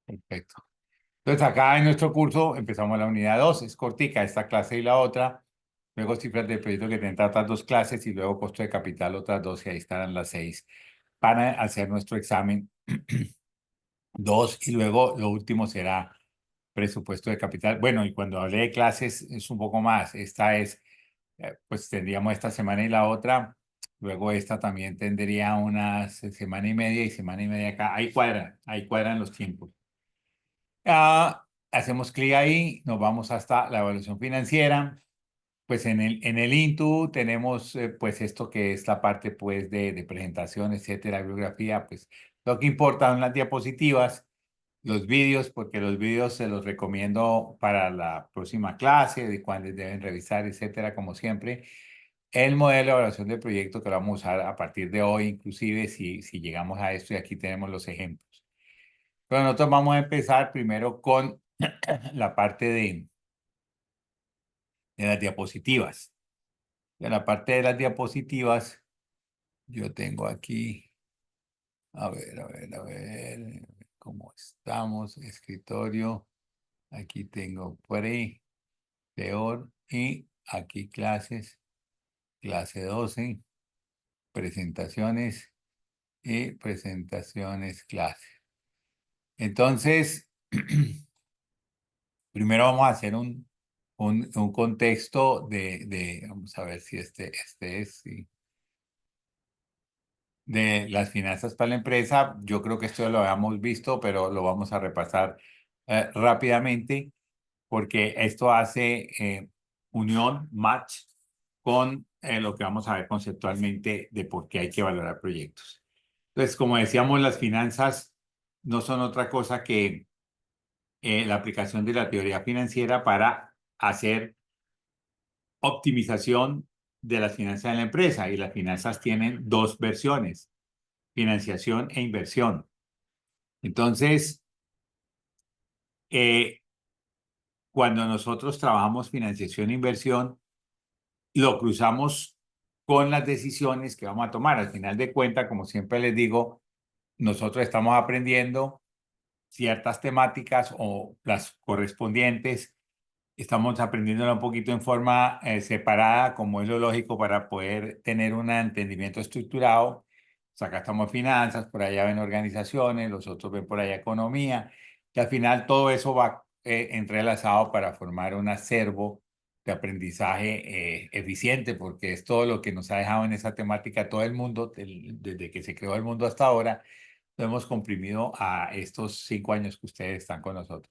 Perfecto. Entonces, acá en nuestro curso empezamos la unidad 2, es cortica esta clase y la otra. Luego cifras del proyecto que tendrá otras dos clases y luego costo de capital otras dos y ahí estarán las 6 para hacer nuestro examen 2 y luego lo último será presupuesto de capital. Bueno, y cuando hablé de clases es un poco más. Esta es, pues tendríamos esta semana y la otra. Luego esta también tendría una semana y semana y media acá. Ahí cuadran los tiempos. Hacemos clic ahí, nos vamos hasta la evaluación financiera. Pues en el INTU tenemos pues esto que es la parte pues de presentación, etcétera, bibliografía, pues lo que importa son las diapositivas, los vídeos, porque los vídeos se los recomiendo para la próxima clase, de cuáles deben revisar, etcétera, como siempre. El modelo de evaluación del proyecto que lo vamos a usar a partir de hoy, inclusive si llegamos a esto y aquí tenemos los ejemplos. Pero nosotros vamos a empezar primero con la parte de las diapositivas. De la parte de las diapositivas, yo tengo aquí, cómo estamos, escritorio, aquí tengo pre, peor, y aquí clases, clase 12 presentaciones y presentaciones clase. Entonces, primero vamos a hacer un contexto vamos a ver si este es, sí, de las finanzas para la empresa. Yo creo que esto ya lo habíamos visto, pero lo vamos a repasar rápidamente porque esto hace unión, match con lo que vamos a ver conceptualmente de por qué hay que valorar proyectos. Entonces, como decíamos, las finanzas no son otra cosa que la aplicación de la teoría financiera para hacer optimización de las finanzas de la empresa. Y las finanzas tienen dos versiones: financiación e inversión. Entonces, eh, cuando nosotros trabajamos financiación e inversión, lo cruzamos con las decisiones que vamos a tomar. Al final de cuentas, como siempre les digo, nosotros estamos aprendiendo ciertas temáticas o las correspondientes. Estamos aprendiéndolo un poquito en forma separada, como es lo lógico, para poder tener un entendimiento estructurado. O sea, acá estamos finanzas, por allá ven organizaciones, los otros ven por allá economía, que al final todo eso va entrelazado para formar un acervo de aprendizaje eficiente, porque es todo lo que nos ha dejado en esa temática todo el mundo, desde que se creó el mundo hasta ahora, lo hemos comprimido a estos 5 años que ustedes están con nosotros.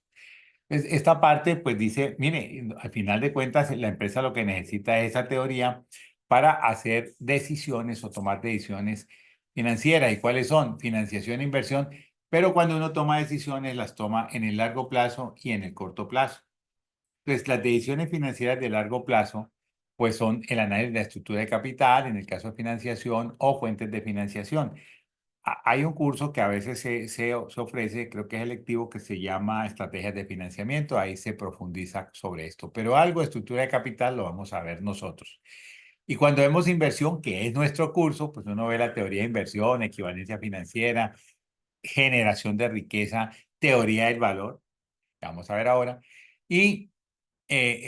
Esta parte, pues dice, mire, al final de cuentas, la empresa lo que necesita es esa teoría para hacer decisiones o tomar decisiones financieras. ¿Y cuáles son? Financiación e inversión, pero cuando uno toma decisiones, las toma en el largo plazo y en el corto plazo. Entonces, las decisiones financieras de largo plazo, pues son el análisis de la estructura de capital, en el caso de financiación, o fuentes de financiación. Hay un curso que a veces se ofrece, creo que es electivo, que se llama Estrategias de Financiamiento. Ahí se profundiza sobre esto. Pero algo de estructura de capital lo vamos a ver nosotros. Y cuando vemos inversión, que es nuestro curso, pues uno ve la teoría de inversión, equivalencia financiera, generación de riqueza, teoría del valor, que vamos a ver ahora. Y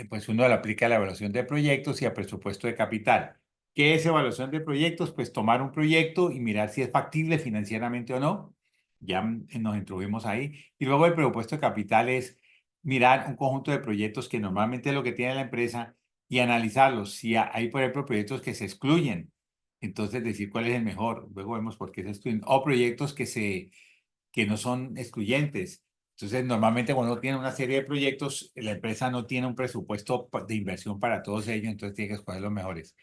pues uno le aplica a la evaluación de proyectos y a presupuesto de capital. ¿Qué es evaluación de proyectos? Pues tomar un proyecto y mirar si es factible financieramente o no. Ya nos introdujimos ahí. Y luego el presupuesto de capital es mirar un conjunto de proyectos que normalmente es lo que tiene la empresa y analizarlos. Si hay, por ejemplo, proyectos que se excluyen, entonces decir cuál es el mejor. Luego vemos por qué se excluyen. O proyectos que no son excluyentes. Entonces, normalmente cuando uno tiene una serie de proyectos, la empresa no tiene un presupuesto de inversión para todos ellos, entonces tiene que escoger los mejores.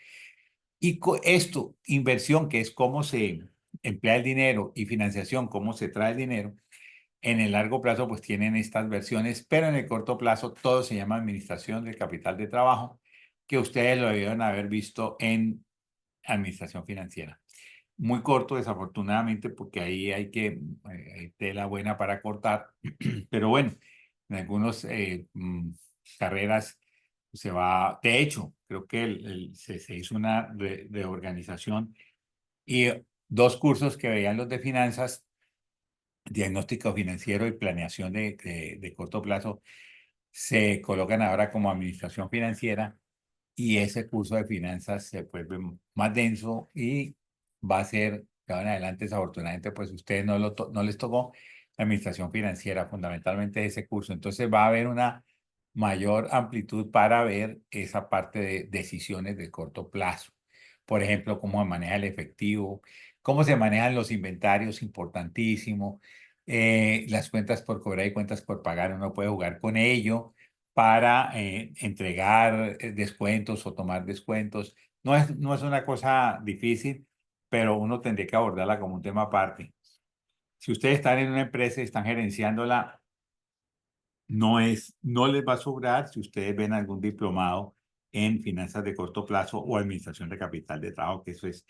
Y esto, inversión, que es cómo se emplea el dinero, y financiación, cómo se trae el dinero, en el largo plazo pues tienen estas versiones, pero en el corto plazo todo se llama administración del capital de trabajo, que ustedes lo deben haber visto en administración financiera. Muy corto, desafortunadamente, porque ahí hay tela buena para cortar, pero bueno, en algunas carreras se va, de hecho, creo que se hizo una reorganización y dos cursos que veían los de finanzas diagnóstico financiero y planeación de corto plazo se colocan ahora como administración financiera y ese curso de finanzas se vuelve más denso y va a ser, de ahora en adelante, desafortunadamente, pues ustedes no les tocó la administración financiera, fundamentalmente ese curso. Entonces va a haber una mayor amplitud para ver esa parte de decisiones de corto plazo. Por ejemplo, cómo se maneja el efectivo, cómo se manejan los inventarios, importantísimo. Las cuentas por cobrar y cuentas por pagar, uno puede jugar con ello para entregar descuentos o tomar descuentos. No es una cosa difícil, pero uno tendría que abordarla como un tema aparte. Si ustedes están en una empresa y están gerenciándola, no les va a sobrar si ustedes ven algún diplomado en finanzas de corto plazo o administración de capital de trabajo, que eso es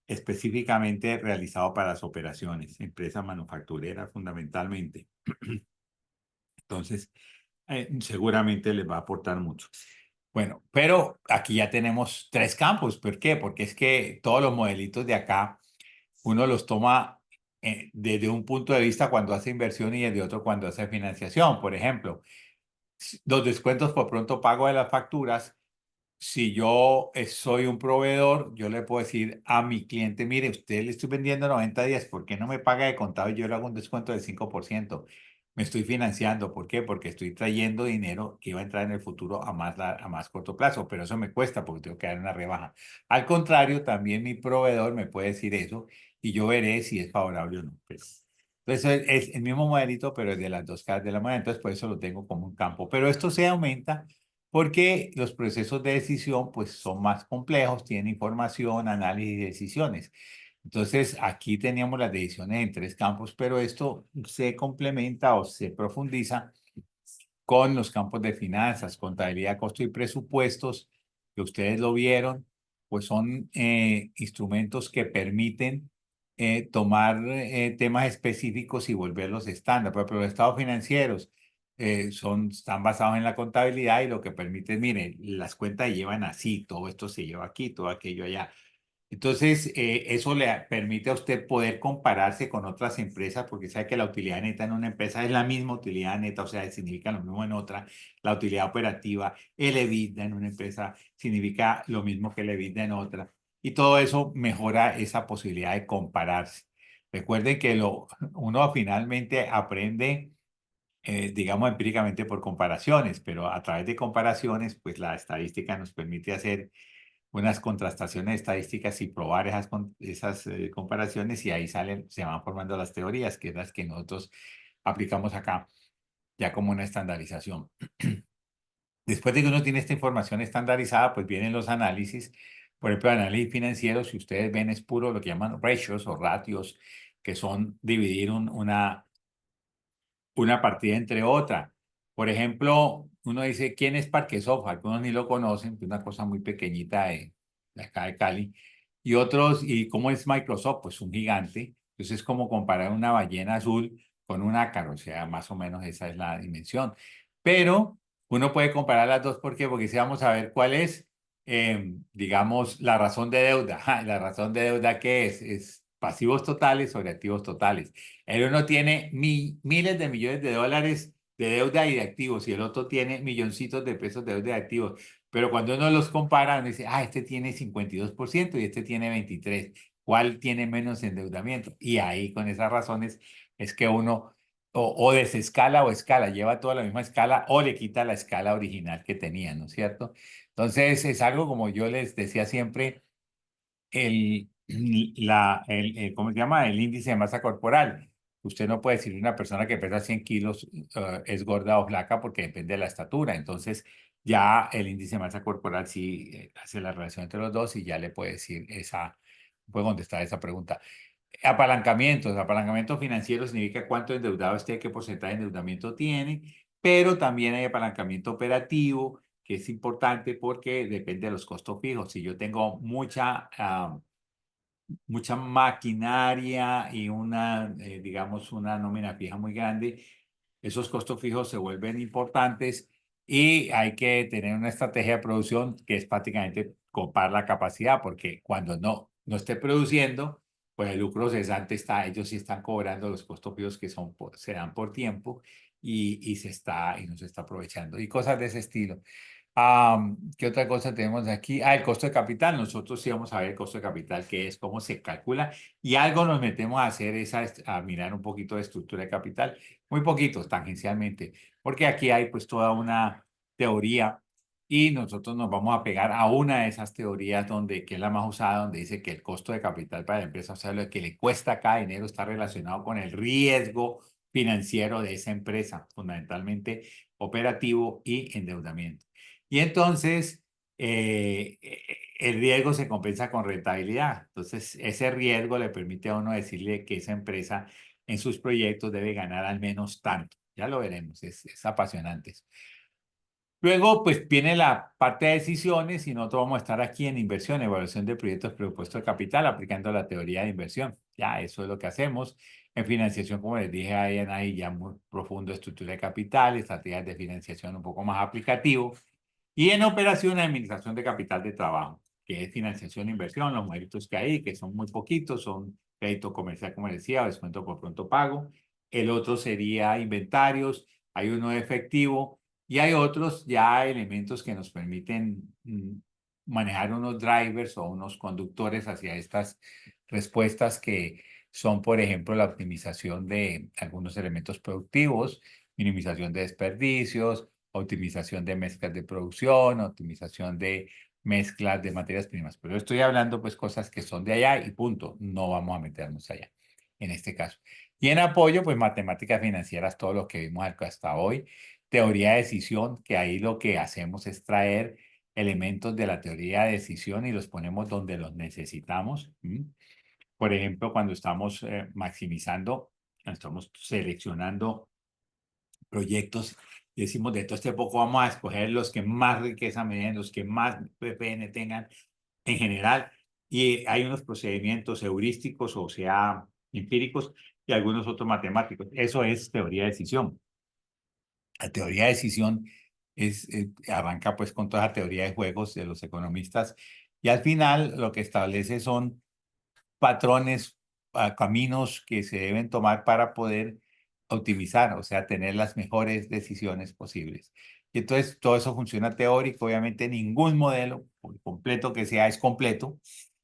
específicamente realizado para las operaciones, empresas manufactureras fundamentalmente. Entonces, seguramente les va a aportar mucho. Bueno, pero aquí ya tenemos tres campos. ¿Por qué? Porque es que todos los modelitos de acá, uno los toma desde un punto de vista cuando hace inversión y desde otro cuando hace financiación. Por ejemplo, los descuentos por pronto pago de las facturas. Si yo soy un proveedor, yo le puedo decir a mi cliente, mire, usted le estoy vendiendo 90 días, ¿por qué no me paga de contado y yo le hago un descuento del 5%? Me estoy financiando, ¿por qué? Porque estoy trayendo dinero que iba a entrar en el futuro a más corto plazo, pero eso me cuesta porque tengo que dar una rebaja. Al contrario, también mi proveedor me puede decir eso y yo veré si es favorable o no. Pues, entonces es el mismo modelito, pero es de las dos caras de la moneda, entonces por eso lo tengo como un campo. Pero esto se aumenta porque los procesos de decisión pues son más complejos, tienen información, análisis y decisiones. Entonces, aquí teníamos las decisiones en tres campos, pero esto se complementa o se profundiza con los campos de finanzas, contabilidad, costo y presupuestos, que ustedes lo vieron, pues son instrumentos que permiten tomar temas específicos y volverlos estándar. Por ejemplo, los estados financieros están basados en la contabilidad y lo que permite, miren, las cuentas llevan así, todo esto se lleva aquí, todo aquello allá. Entonces, eso le permite a usted poder compararse con otras empresas, porque sabe que la utilidad neta en una empresa es la misma utilidad neta, o sea, significa lo mismo en otra. La utilidad operativa, el EBITDA en una empresa significa lo mismo que el EBITDA en otra. Y todo eso mejora esa posibilidad de compararse. Recuerden que uno finalmente aprende, digamos, empíricamente por comparaciones, pero a través de comparaciones, pues la estadística nos permite hacer unas contrastaciones estadísticas y probar esas comparaciones y ahí se van formando las teorías, que es las que nosotros aplicamos acá ya como una estandarización. Después de que uno tiene esta información estandarizada, pues vienen los análisis. Por ejemplo, el análisis financiero, si ustedes ven, es puro lo que llaman ratios o ratios, que son dividir una partida entre otra. Por ejemplo, uno dice, ¿quién es Parquesoft? Algunos ni lo conocen, es una cosa muy pequeñita de acá de Cali. Y otros, ¿y cómo es Microsoft? Pues un gigante. Entonces es como comparar una ballena azul con un ácaro, o sea, más o menos esa es la dimensión. Pero uno puede comparar las dos, ¿por qué? Porque si vamos a ver cuál es, digamos, la razón de deuda. La razón de deuda, ¿qué es? Es pasivos totales sobre activos totales. El uno tiene miles de millones de dólares de deuda y de activos y el otro tiene milloncitos de pesos de deuda y de activos. Pero cuando uno los compara, uno dice, este tiene 52% y este tiene 23%. ¿Cuál tiene menos endeudamiento? Y ahí con esas razones es que uno o desescala o escala, lleva toda la misma escala o le quita la escala original que tenía, ¿no es cierto? Entonces es algo como yo les decía siempre, ¿cómo se llama? El índice de masa corporal. Usted no puede decir una persona que pesa 100 kilos es gorda o flaca porque depende de la estatura. Entonces, ya el índice de masa corporal sí hace la relación entre los dos y ya le puede decir puede contestar esa pregunta. Apalancamientos. Apalancamiento financiero significa cuánto endeudado esté, qué porcentaje de endeudamiento tiene, pero también hay apalancamiento operativo, que es importante porque depende de los costos fijos. Si yo tengo mucha maquinaria y digamos, una nómina fija muy grande, esos costos fijos se vuelven importantes y hay que tener una estrategia de producción que es prácticamente copar la capacidad, porque cuando no esté produciendo, pues el lucro cesante está, ellos sí están cobrando los costos fijos que son se dan por tiempo y no se está aprovechando y cosas de ese estilo. ¿Qué otra cosa tenemos aquí? El costo de capital. Nosotros sí vamos a ver el costo de capital, qué es, cómo se calcula y algo nos metemos a hacer es a mirar un poquito de estructura de capital, muy poquito, tangencialmente, porque aquí hay pues toda una teoría y nosotros nos vamos a pegar a una de esas teorías donde, que es la más usada, donde dice que el costo de capital para la empresa, o sea, lo que le cuesta cada dinero está relacionado con el riesgo financiero de esa empresa, fundamentalmente operativo y endeudamiento. Y entonces, el riesgo se compensa con rentabilidad. Entonces, ese riesgo le permite a uno decirle que esa empresa en sus proyectos debe ganar al menos tanto. Ya lo veremos, es apasionante. Luego, pues viene la parte de decisiones y nosotros vamos a estar aquí en inversión, evaluación de proyectos, presupuesto de capital, aplicando la teoría de inversión. Ya, eso es lo que hacemos. En financiación, como les dije, ahí ya muy profundo, estructura de capital, estrategias de financiación un poco más aplicativo. Y en operación, administración de capital de trabajo, que es financiación e inversión, los méritos que hay, que son muy poquitos, son crédito comercial, como decía, o descuento por pronto pago. El otro sería inventarios, hay uno de efectivo y hay otros ya elementos que nos permiten manejar unos drivers o unos conductores hacia estas respuestas que son, por ejemplo, la optimización de algunos elementos productivos, minimización de desperdicios, optimización de mezclas de producción, optimización de mezclas de materias primas. Pero estoy hablando pues cosas que son de allá y punto, no vamos a meternos allá en este caso. Y en apoyo, pues matemáticas financieras, todo lo que vimos hasta hoy, teoría de decisión, que ahí lo que hacemos es traer elementos de la teoría de decisión y los ponemos donde los necesitamos. Por ejemplo, cuando estamos maximizando, cuando estamos seleccionando proyectos y decimos de todo este poco vamos a escoger los que más riqueza me den, los que más PPN tengan en general. Y hay unos procedimientos heurísticos, o sea, empíricos, y algunos otros matemáticos. Eso es teoría de decisión. La teoría de decisión arranca pues con toda la teoría de juegos de los economistas y al final lo que establece son patrones, caminos que se deben tomar para poder optimizar, o sea, tener las mejores decisiones posibles. Y entonces todo eso funciona teórico, obviamente ningún modelo, por completo que sea, es completo.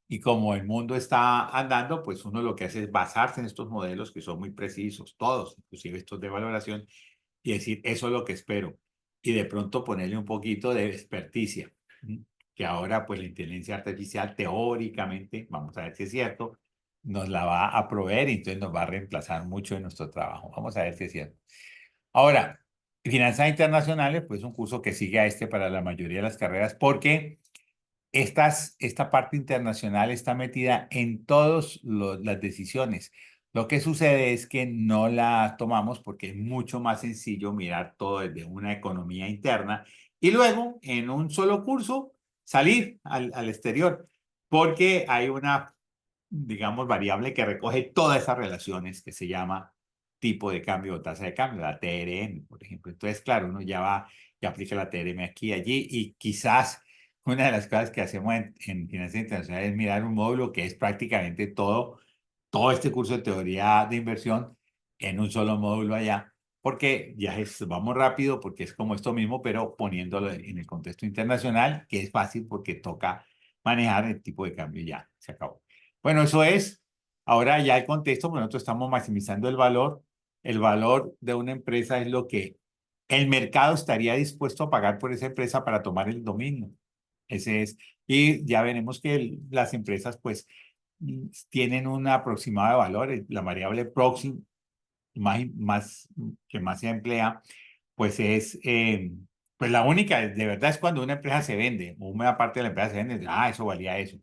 Y como el mundo está andando, pues uno lo que hace es basarse en estos modelos que son muy precisos, todos, inclusive estos de valoración, y decir, eso es lo que espero. Y de pronto ponerle un poquito de experticia, que ahora pues la inteligencia artificial teóricamente, vamos a ver si es cierto, nos la va a proveer y entonces nos va a reemplazar mucho en nuestro trabajo. Vamos a ver si es cierto. Ahora, finanzas internacionales, pues un curso que sigue a este para la mayoría de las carreras porque esta parte internacional está metida en todas las decisiones. Lo que sucede es que no la tomamos porque es mucho más sencillo mirar todo desde una economía interna y luego en un solo curso salir al exterior, porque hay una, digamos, variable que recoge todas esas relaciones que se llama tipo de cambio o tasa de cambio, la TRM, por ejemplo. Entonces, claro, uno ya va, ya aplica la TRM aquí y allí y quizás una de las cosas que hacemos en Finanzas Internacionales es mirar un módulo que es prácticamente todo este curso de teoría de inversión en un solo módulo allá, porque ya vamos rápido, porque es como esto mismo, pero poniéndolo en el contexto internacional, que es fácil porque toca manejar el tipo de cambio y ya, se acabó. Bueno, eso es, ahora ya el contexto, pues nosotros estamos maximizando el valor de una empresa es lo que el mercado estaría dispuesto a pagar por esa empresa para tomar el dominio. Ese es, y ya veremos que las empresas pues tienen una aproximada de valores, la variable próxima que más se emplea, pues es, pues la única, de verdad es cuando una empresa se vende, o una parte de la empresa se vende, eso valía eso.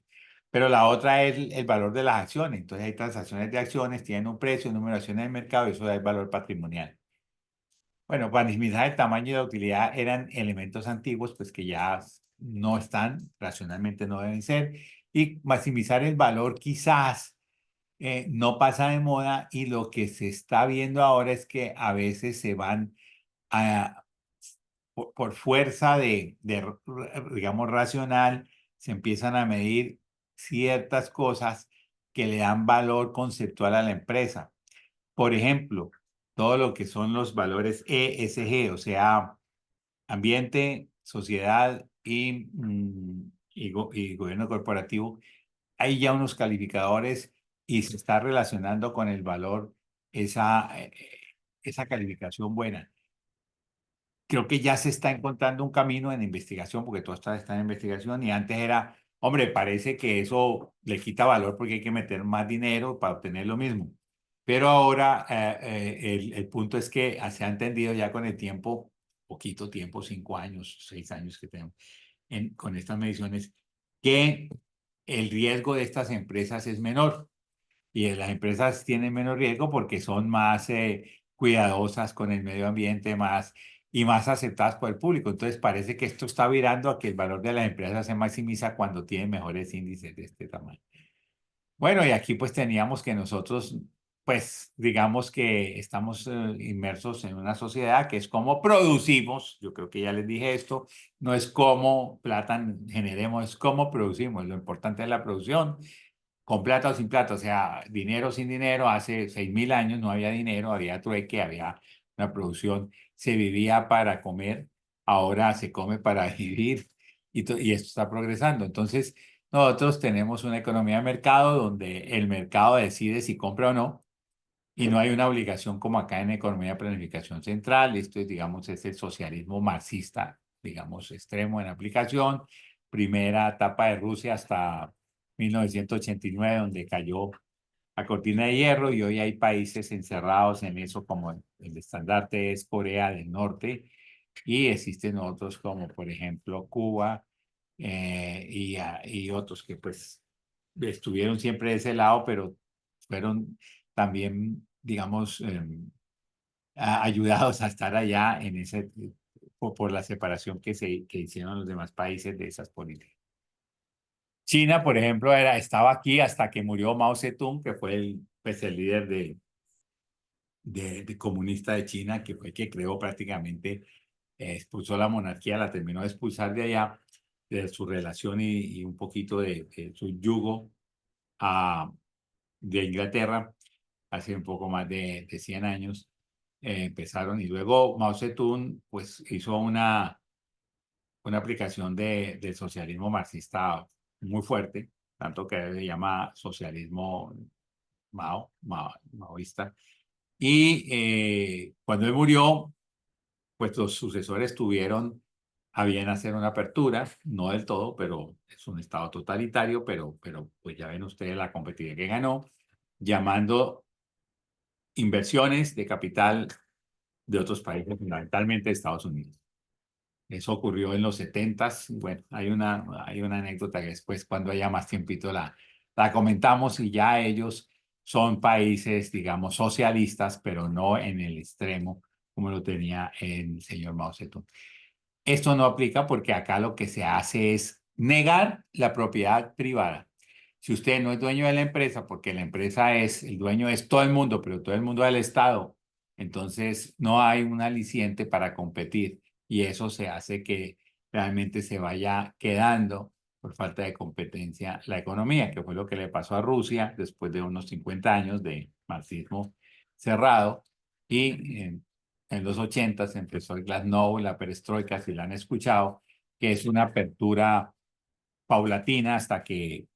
Pero la otra es el valor de las acciones, entonces hay transacciones de acciones, tienen un precio, un número de acciones de mercado, y eso da el valor patrimonial. Bueno, para maximizar el tamaño y la utilidad eran elementos antiguos, pues que ya no están, racionalmente no deben ser, y maximizar el valor quizás no pasa de moda y lo que se está viendo ahora es que a veces se van a, por fuerza digamos, racional, se empiezan a medir ciertas cosas que le dan valor conceptual a la empresa. Por ejemplo, todo lo que son los valores ESG, o sea, ambiente, sociedad y gobierno corporativo. Hay ya unos calificadores y se está relacionando con el valor esa calificación buena. Creo que ya se está encontrando un camino en investigación, porque todo está en investigación y antes era, hombre, parece que eso le quita valor porque hay que meter más dinero para obtener lo mismo. Pero ahora el punto es que se ha entendido ya con el tiempo, poquito tiempo, 5 años, 6 años que tenemos con estas mediciones, que el riesgo de estas empresas es menor. Y las empresas tienen menos riesgo porque son más cuidadosas con el medio ambiente, y más aceptadas por el público. Entonces parece que esto está virando a que el valor de las empresas se maximiza cuando tienen mejores índices de este tamaño. Bueno, y aquí pues teníamos que nosotros, pues digamos que estamos inmersos en una sociedad que es cómo producimos, yo creo que ya les dije esto, no es cómo plata generemos, es cómo producimos. Lo importante es la producción con plata o sin plata, o sea, dinero o sin dinero. Hace 6.000 años no había dinero, había trueque, había una producción, se vivía para comer, ahora se come para vivir y esto está progresando. Entonces, nosotros tenemos una economía de mercado donde el mercado decide si compra o no y no hay una obligación como acá en economía de planificación central. Esto es, digamos, es el socialismo marxista, digamos, extremo en aplicación. Primera etapa de Rusia hasta 1989, donde cayó la cortina de hierro y hoy hay países encerrados en eso, como el estandarte es Corea del Norte y existen otros como, por ejemplo, Cuba y otros que pues estuvieron siempre de ese lado, pero fueron también, digamos, ayudados a estar allá en por la separación que hicieron los demás países de esas políticas. China, por ejemplo, estaba aquí hasta que murió Mao Zedong, que fue pues, el líder de comunista de China, que fue el que creó prácticamente, expulsó la monarquía, la terminó de expulsar de allá, de su relación y un poquito de su yugo a, de Inglaterra, hace un poco más de 100 años. Empezaron y luego Mao Zedong pues hizo una aplicación del socialismo marxista muy fuerte, tanto que se llama socialismo maoísta. Y cuando él murió, pues los sucesores tuvieron a bien hacer una apertura, no del todo, pero es un estado totalitario, pero pues ya ven ustedes la competitividad que ganó, llamando inversiones de capital de otros países, fundamentalmente de Estados Unidos. Eso ocurrió en los 70s. Bueno, hay una anécdota que después, cuando haya más tiempito, la comentamos y ya ellos son países, digamos, socialistas, pero no en el extremo como lo tenía el señor Mao Zedong. Esto no aplica porque acá lo que se hace es negar la propiedad privada. Si usted no es dueño de la empresa, porque el dueño es todo el mundo, pero todo el mundo es el Estado, entonces no hay un aliciente para competir y eso se hace que realmente se vaya quedando por falta de competencia la economía, que fue lo que le pasó a Rusia después de unos 50 años de marxismo cerrado y en los 80 empezó el Glasnost, la perestroika, si la han escuchado, que es una apertura paulatina hasta que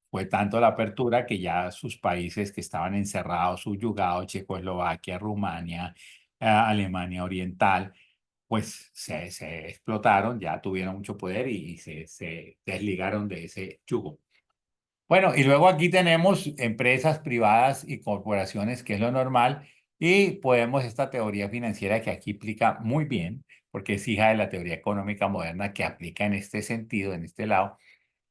fue tanto la apertura que ya sus países que estaban encerrados, subyugados, Checoslovaquia, Rumania, Alemania Oriental, pues se explotaron, ya tuvieron mucho poder y se desligaron de ese yugo. Bueno, y luego aquí tenemos empresas privadas y corporaciones, que es lo normal, y podemos esta teoría financiera que aquí aplica muy bien, porque es hija de la teoría económica moderna que aplica en este sentido, en este lado,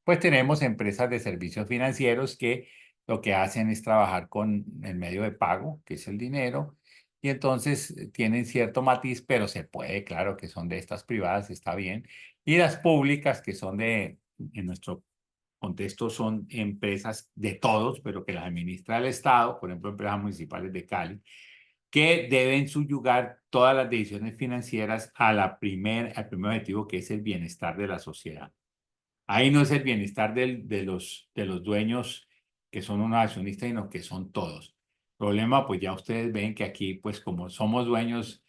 pues tenemos empresas de servicios financieros que lo que hacen es trabajar con el medio de pago, que es el dinero, y entonces tienen cierto matiz, pero se puede, claro, que son de estas privadas, está bien, y las públicas, que son en nuestro contexto son empresas de todos, pero que las administra el Estado, por ejemplo, empresas municipales de Cali, que deben subyugar todas las decisiones financieras al primer objetivo, que es el bienestar de la sociedad. Ahí no es el bienestar de los dueños que son unos accionistas, sino que son todos. Problema, pues ya ustedes ven que aquí, pues como somos dueños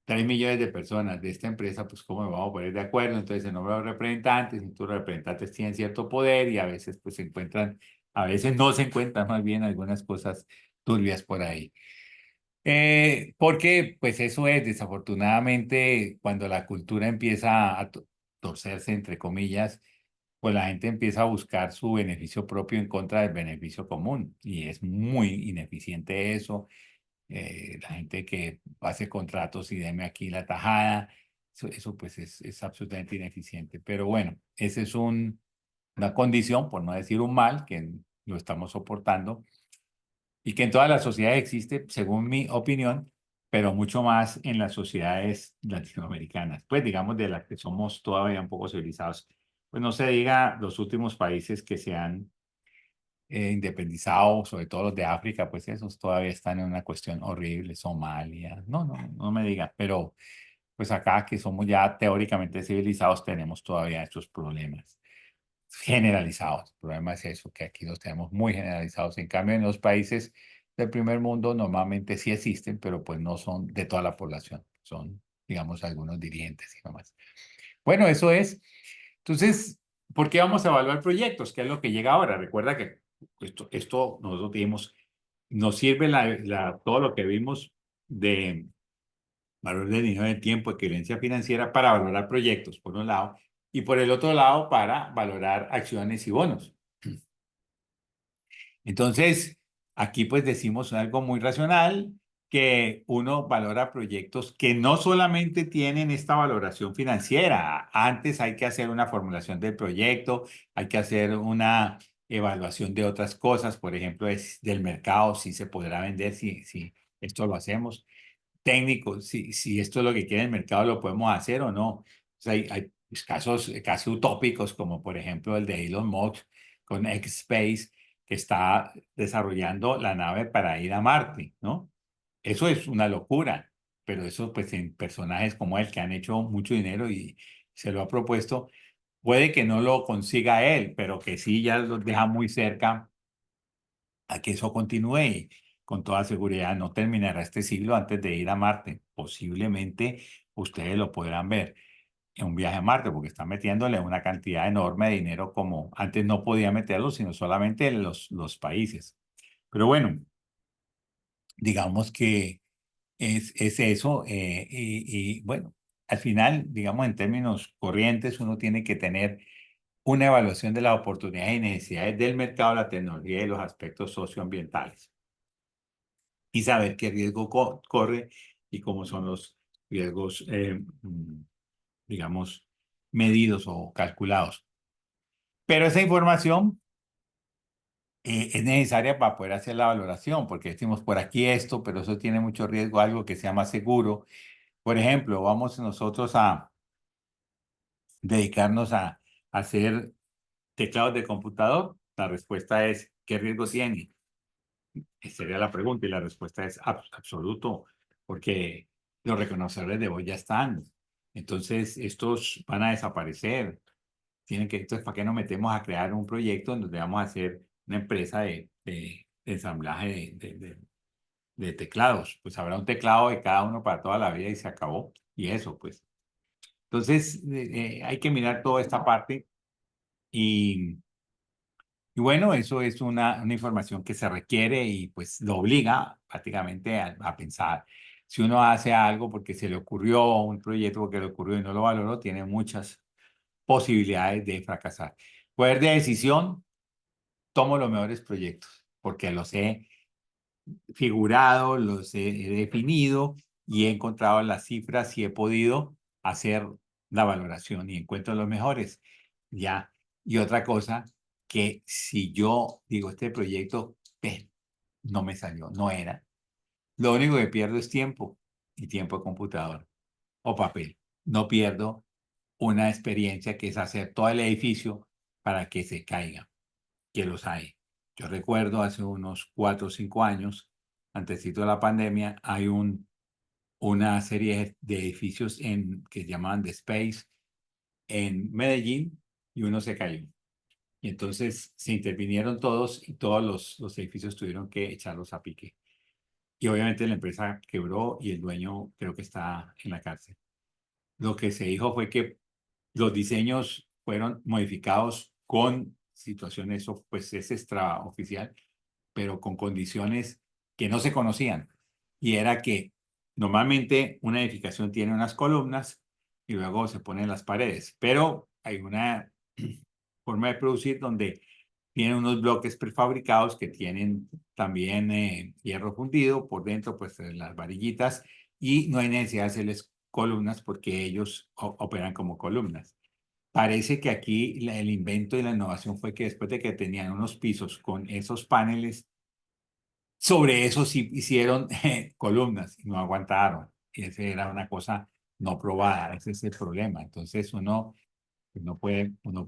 3 millones de personas de esta empresa, pues cómo nos vamos a poner de acuerdo. Entonces se nombran los representantes y tus representantes tienen cierto poder y a veces pues se encuentran, a veces no se encuentran más bien algunas cosas turbias por ahí. Porque pues eso es desafortunadamente cuando la cultura empieza a torcerse entre comillas, pues la gente empieza a buscar su beneficio propio en contra del beneficio común y es muy ineficiente eso. La gente que hace contratos y deme aquí la tajada, eso pues es absolutamente ineficiente. Pero bueno, esa es una condición, por no decir un mal, que lo estamos soportando y que en todas las sociedades existe, según mi opinión, pero mucho más en las sociedades latinoamericanas, pues digamos de las que somos todavía un poco civilizados. Pues no se diga los últimos países que se han independizado, sobre todo los de África, pues esos todavía están en una cuestión horrible, Somalia, no me diga, pero pues acá que somos ya teóricamente civilizados tenemos todavía estos problemas generalizados. El problema es eso, que aquí los tenemos muy generalizados. En cambio, en los países del primer mundo normalmente sí existen, pero pues no son de toda la población, son, digamos, algunos dirigentes y nomás. Bueno, eso es. Entonces, ¿por qué vamos a evaluar proyectos? ¿Qué es lo que llega ahora? Recuerda que esto nosotros dijimos, nos sirve todo lo que vimos de valor de dinero de tiempo, equivalencia financiera para valorar proyectos, por un lado, y por el otro lado, para valorar acciones y bonos. Entonces, aquí pues decimos algo muy racional, que uno valora proyectos que no solamente tienen esta valoración financiera. Antes hay que hacer una formulación del proyecto, hay que hacer una evaluación de otras cosas, por ejemplo, del mercado, si se podrá vender, si esto lo hacemos técnico, si esto es lo que quiere el mercado, lo podemos hacer o no. O sea, hay pues, casos casi utópicos, como por ejemplo el de Elon Musk con X-Space, que está desarrollando la nave para ir a Marte, ¿no? Eso es una locura, pero eso pues en personajes como él que han hecho mucho dinero y se lo ha propuesto, puede que no lo consiga él, pero que sí ya lo deja muy cerca a que eso continúe y con toda seguridad no terminará este siglo antes de ir a Marte. Posiblemente ustedes lo podrán ver en un viaje a Marte porque está metiéndole una cantidad enorme de dinero como antes no podía meterlo, sino solamente los países. Pero bueno, digamos que es eso y bueno, al final, digamos en términos corrientes, uno tiene que tener una evaluación de las oportunidades y necesidades del mercado, la tecnología y los aspectos socioambientales y saber qué riesgo corre y cómo son los riesgos, digamos, medidos o calculados. Pero esa información es necesaria para poder hacer la valoración, porque decimos por aquí esto, pero eso tiene mucho riesgo, algo que sea más seguro. Por ejemplo, vamos nosotros a dedicarnos a hacer teclados de computador. La respuesta es, ¿qué riesgo tiene? Esa sería la pregunta y la respuesta es absoluto, porque los reconocedores de voz ya están. Entonces, estos van a desaparecer. Entonces, ¿para qué nos metemos a crear un proyecto en donde vamos a hacer una empresa de ensamblaje de teclados? Pues habrá un teclado de cada uno para toda la vida y se acabó. Y eso, pues. Entonces, hay que mirar toda esta parte y y bueno, eso es una información que se requiere y pues lo obliga prácticamente a pensar. Si uno hace algo porque se le ocurrió, un proyecto porque le ocurrió y no lo valoró, tiene muchas posibilidades de fracasar. Poder de decisión, tomo los mejores proyectos porque los he figurado, he definido y he encontrado las cifras y he podido hacer la valoración y encuentro los mejores. Ya. Y otra cosa, que si yo digo, este proyecto no me salió, no era, lo único que pierdo es tiempo y tiempo de computador o papel. No pierdo una experiencia que es hacer todo el edificio para que se caiga, que los hay. Yo recuerdo hace unos 4 o 5 años, antesito de la pandemia, hay una serie de edificios que se llamaban The Space en Medellín y uno se cayó. Y entonces se intervinieron todos y todos los edificios tuvieron que echarlos a pique. Y obviamente la empresa quebró y el dueño creo que está en la cárcel. Lo que se dijo fue que los diseños fueron modificados con situaciones, eso pues es extraoficial, pero con condiciones que no se conocían. Y era que normalmente una edificación tiene unas columnas y luego se ponen las paredes, pero hay una forma de producir donde tienen unos bloques prefabricados que tienen también hierro fundido por dentro, pues las varillitas, y no hay necesidad de hacerles columnas porque ellos operan como columnas. Parece que aquí el invento y la innovación fue que después de que tenían unos pisos con esos paneles, sobre eso sí hicieron columnas y no aguantaron. Y esa era una cosa no probada, ese es el problema. Entonces uno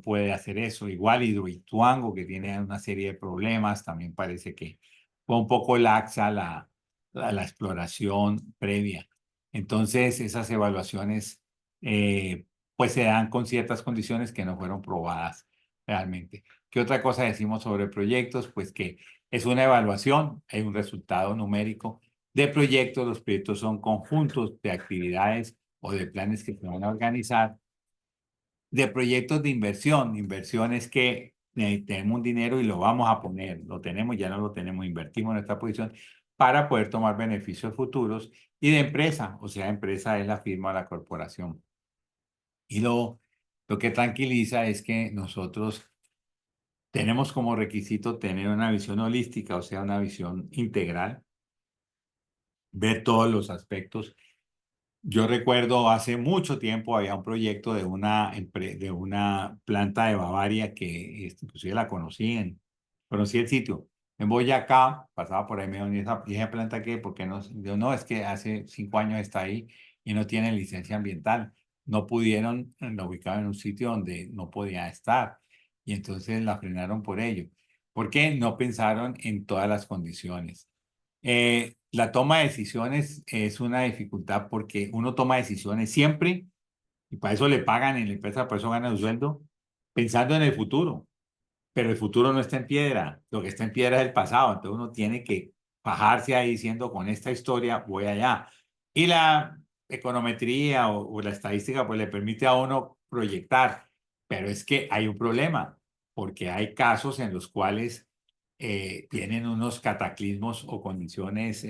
puede hacer eso. Igual Hidroituango, que tiene una serie de problemas, también parece que fue un poco laxa la exploración previa. Entonces, esas evaluaciones pues se dan con ciertas condiciones que no fueron probadas realmente. ¿Qué otra cosa decimos sobre proyectos? Pues que es una evaluación, hay un resultado numérico de proyectos. Los proyectos son conjuntos de actividades o de planes que se van a organizar, de proyectos de inversión. Inversión es que tenemos un dinero y lo vamos a poner, lo tenemos, ya no lo tenemos, invertimos en esta posición para poder tomar beneficios futuros. Y de empresa, o sea, empresa es la firma o la corporación. Y lo que tranquiliza es que nosotros tenemos como requisito tener una visión holística, o sea, una visión integral, ver todos los aspectos. Yo recuerdo hace mucho tiempo había un proyecto de una planta de Bavaria que inclusive la conocí el sitio. En Boyacá, pasaba por ahí, me dijo, ¿y esa planta qué? Porque no, yo no, es que hace 5 años está ahí y no tiene licencia ambiental. No pudieron, la ubicaban en un sitio donde no podía estar y entonces la frenaron por ello. ¿Por qué? No pensaron en todas las condiciones. La toma de decisiones es una dificultad porque uno toma decisiones siempre y para eso le pagan en la empresa, por eso gana un sueldo, pensando en el futuro. Pero el futuro no está en piedra, lo que está en piedra es el pasado. Entonces uno tiene que bajarse ahí diciendo, con esta historia voy allá. Y la econometría o la estadística pues le permite a uno proyectar, pero es que hay un problema, porque hay casos en los cuales tienen unos cataclismos o condiciones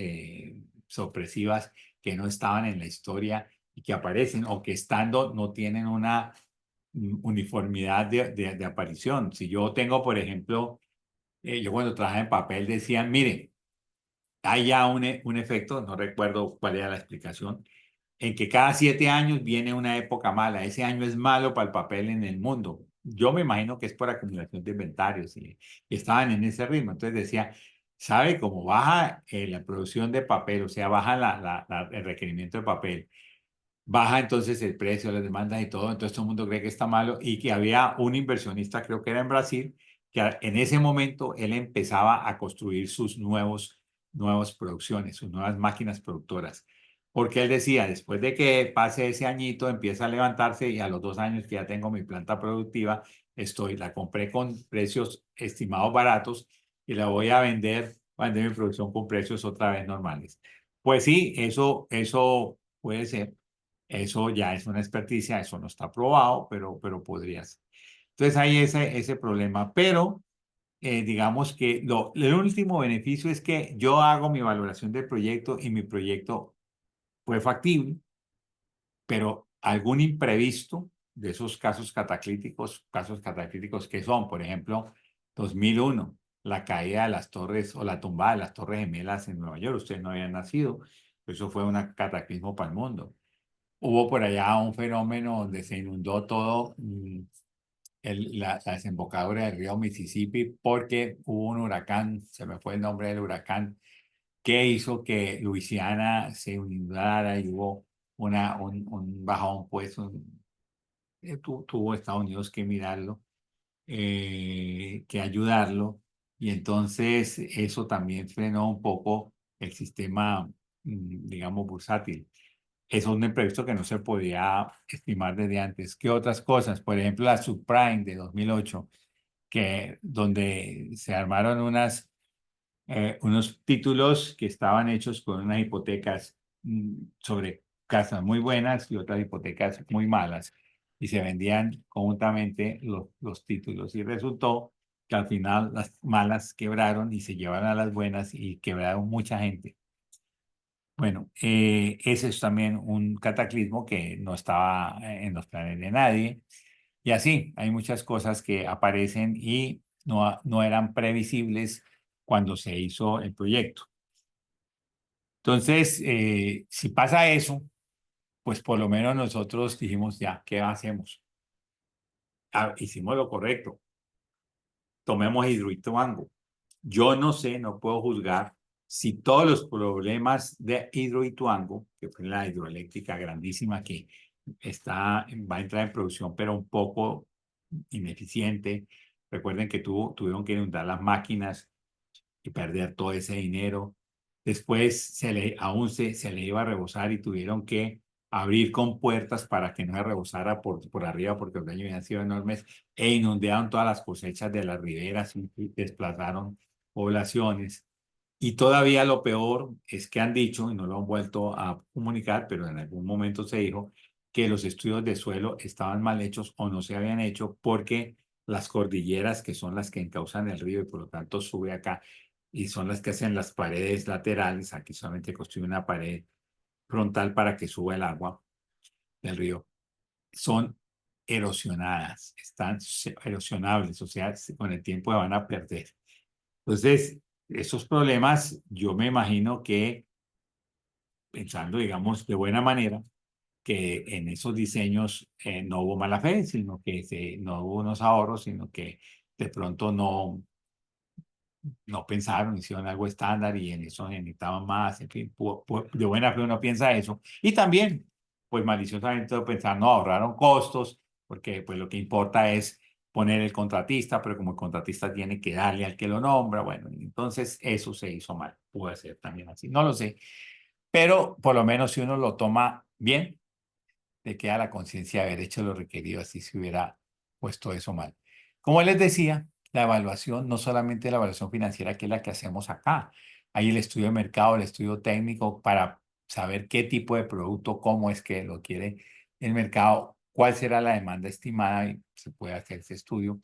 sorpresivas que no estaban en la historia y que aparecen o que estando no tienen una uniformidad de aparición. Si yo tengo, por ejemplo, yo cuando trabajaba en papel decían, mire, hay ya un efecto, no recuerdo cuál era la explicación, en que cada 7 años viene una época mala. Ese año es malo para el papel en el mundo. Yo me imagino que es por acumulación de inventarios y estaban en ese ritmo. Entonces decía, ¿sabe cómo baja la producción de papel? O sea, baja el requerimiento de papel, baja entonces el precio, las demandas y todo, entonces todo el mundo cree que está malo y que había un inversionista, creo que era en Brasil, que en ese momento él empezaba a construir sus nuevas producciones, sus nuevas máquinas productoras. Porque él decía, después de que pase ese añito, empieza a levantarse y a los 2 años que ya tengo mi planta productiva, la compré con precios estimados baratos y la voy a vender mi producción con precios otra vez normales. Pues sí, eso puede ser. Eso ya es una experticia, eso no está probado, pero podría ser. Entonces hay ese problema, pero digamos que el último beneficio es que yo hago mi valoración del proyecto y mi proyecto fue factible, pero algún imprevisto de esos casos cataclíticos que son, por ejemplo, 2001, la caída de las torres o la tumbada de las torres gemelas en Nueva York, ustedes no habían nacido, eso fue un cataclismo para el mundo. Hubo por allá un fenómeno donde se inundó todo la desembocadura del río Mississippi porque hubo un huracán, se me fue el nombre del huracán, que hizo que Luisiana se inundara y hubo un bajón, pues tuvo Estados Unidos que mirarlo, que ayudarlo, y entonces eso también frenó un poco el sistema, digamos, bursátil. Eso es un imprevisto que no se podía estimar desde antes. ¿Qué otras cosas? Por ejemplo, la subprime de 2008. donde se armaron unos títulos que estaban hechos con unas hipotecas sobre casas muy buenas y otras hipotecas muy malas, y se vendían conjuntamente los títulos, y resultó que al final las malas quebraron y se llevaron a las buenas y quebraron mucha gente. Bueno, ese es también un cataclismo que no estaba en los planes de nadie. Y así, hay muchas cosas que aparecen y no eran previsibles cuando se hizo el proyecto. Entonces, si pasa eso, pues por lo menos nosotros dijimos, ya, ¿qué hacemos? Ah, hicimos lo correcto, tomemos Hidroituango. Yo no sé, no puedo juzgar si todos los problemas de Hidroituango, que fue la hidroeléctrica grandísima que va a entrar en producción, pero un poco ineficiente. Recuerden que tuvieron que inundar las máquinas y perder todo ese dinero. Después aún se le iba a rebosar y tuvieron que abrir compuertas para que no se rebosara por arriba porque los daños habían sido enormes, e inundaron todas las cosechas de las riberas y desplazaron poblaciones. Y todavía lo peor es que han dicho, y no lo han vuelto a comunicar, pero en algún momento se dijo, que los estudios de suelo estaban mal hechos o no se habían hecho porque las cordilleras, que son las que encausan el río y por lo tanto sube acá, y son las que hacen las paredes laterales, aquí solamente construye una pared frontal para que suba el agua del río, son erosionadas, están erosionables, o sea, con el tiempo se van a perder. Entonces, esos problemas, yo me imagino que, pensando, digamos, de buena manera, que en esos diseños no hubo mala fe, sino que no hubo unos ahorros, sino que de pronto no pensaron, hicieron algo estándar y en eso necesitaban más, en fin, de buena fe uno piensa eso. Y también, pues maliciosamente pensar, no, ahorraron costos, porque pues lo que importa es poner el contratista, pero como el contratista tiene que darle al que lo nombra, bueno, entonces eso se hizo mal, puede ser también así, no lo sé, pero por lo menos si uno lo toma bien, le queda la conciencia de haber hecho lo requerido, así se hubiera puesto eso mal. Como les decía, la evaluación, no solamente la evaluación financiera, que es la que hacemos acá, hay el estudio de mercado, el estudio técnico para saber qué tipo de producto, cómo es que lo quiere el mercado, cuál será la demanda estimada, y se puede hacer ese estudio.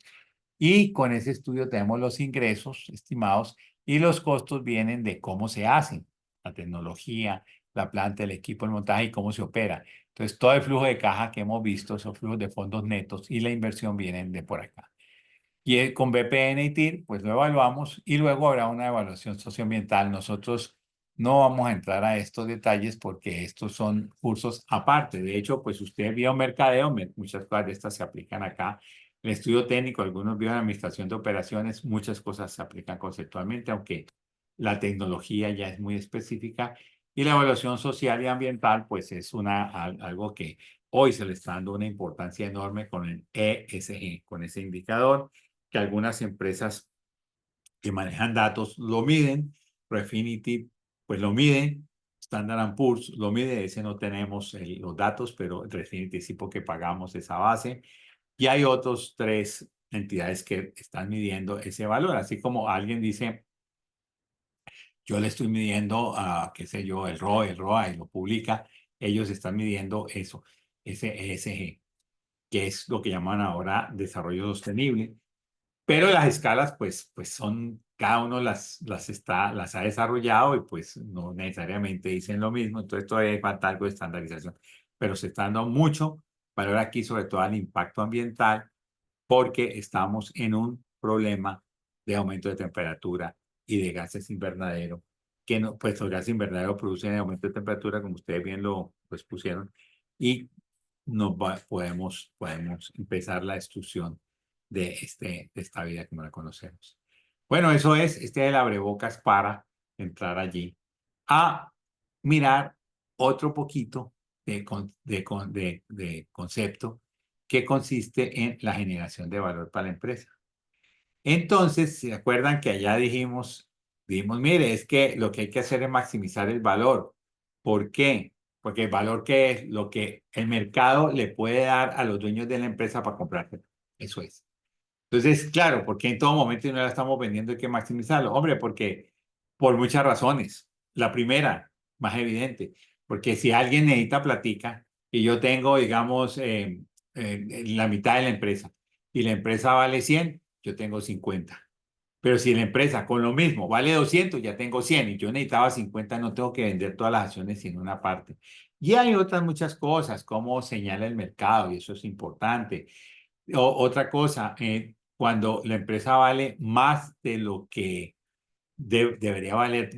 Y con ese estudio tenemos los ingresos estimados y los costos vienen de cómo se hacen, la tecnología, la planta, el equipo, el montaje y cómo se opera. Entonces, todo el flujo de caja que hemos visto, esos flujos de fondos netos y la inversión vienen de por acá. Y con BPN y TIR, pues lo evaluamos y luego habrá una evaluación socioambiental. Nosotros no vamos a entrar a estos detalles porque estos son cursos aparte. De hecho, pues usted vio mercadeo, muchas cosas de estas se aplican acá. El estudio técnico, algunos vio administración de operaciones, muchas cosas se aplican conceptualmente, aunque la tecnología ya es muy específica. Y la evaluación social y ambiental, pues es algo que hoy se le está dando una importancia enorme con el ESG, con ese indicador que algunas empresas que manejan datos lo miden, Refinitiv pues lo miden, Standard Poor's lo mide, ese no tenemos los datos, pero Refinitiv sí porque pagamos esa base. Y hay otros tres entidades que están midiendo ese valor, así como alguien dice, yo le estoy midiendo a, qué sé yo, el ROE, el ROA y lo publica, ellos están midiendo eso, ese ESG, que es lo que llaman ahora desarrollo sostenible. Pero las escalas, pues son, cada uno las ha desarrollado y pues no necesariamente dicen lo mismo, entonces todavía falta algo de estandarización. Pero se está dando mucho valor aquí, sobre todo al impacto ambiental, porque estamos en un problema de aumento de temperatura y de gases invernadero, que no, pues los gases invernadero producen aumento de temperatura, como ustedes bien lo pues, pusieron, y podemos empezar la destrucción de esta vida como la conocemos. Bueno, eso es el abrebocas para entrar allí a mirar otro poquito de concepto que consiste en la generación de valor para la empresa. Entonces, ¿se acuerdan que allá dijimos, mire, es que lo que hay que hacer es maximizar el valor? ¿Por qué? Porque el valor que es lo que el mercado le puede dar a los dueños de la empresa para comprarse. Eso es. Entonces, claro, porque en todo momento no la estamos vendiendo hay que maximizarlo. Hombre, porque por muchas razones. La primera, más evidente, porque si alguien necesita platica y yo tengo, digamos, la mitad de la empresa y la empresa vale 100, yo tengo 50. Pero si la empresa con lo mismo vale 200, ya tengo 100 y yo necesitaba 50, no tengo que vender todas las acciones sino una parte. Y hay otras muchas cosas, como señala el mercado, y eso es importante. Otra cosa, cuando la empresa vale más de lo que debería valer,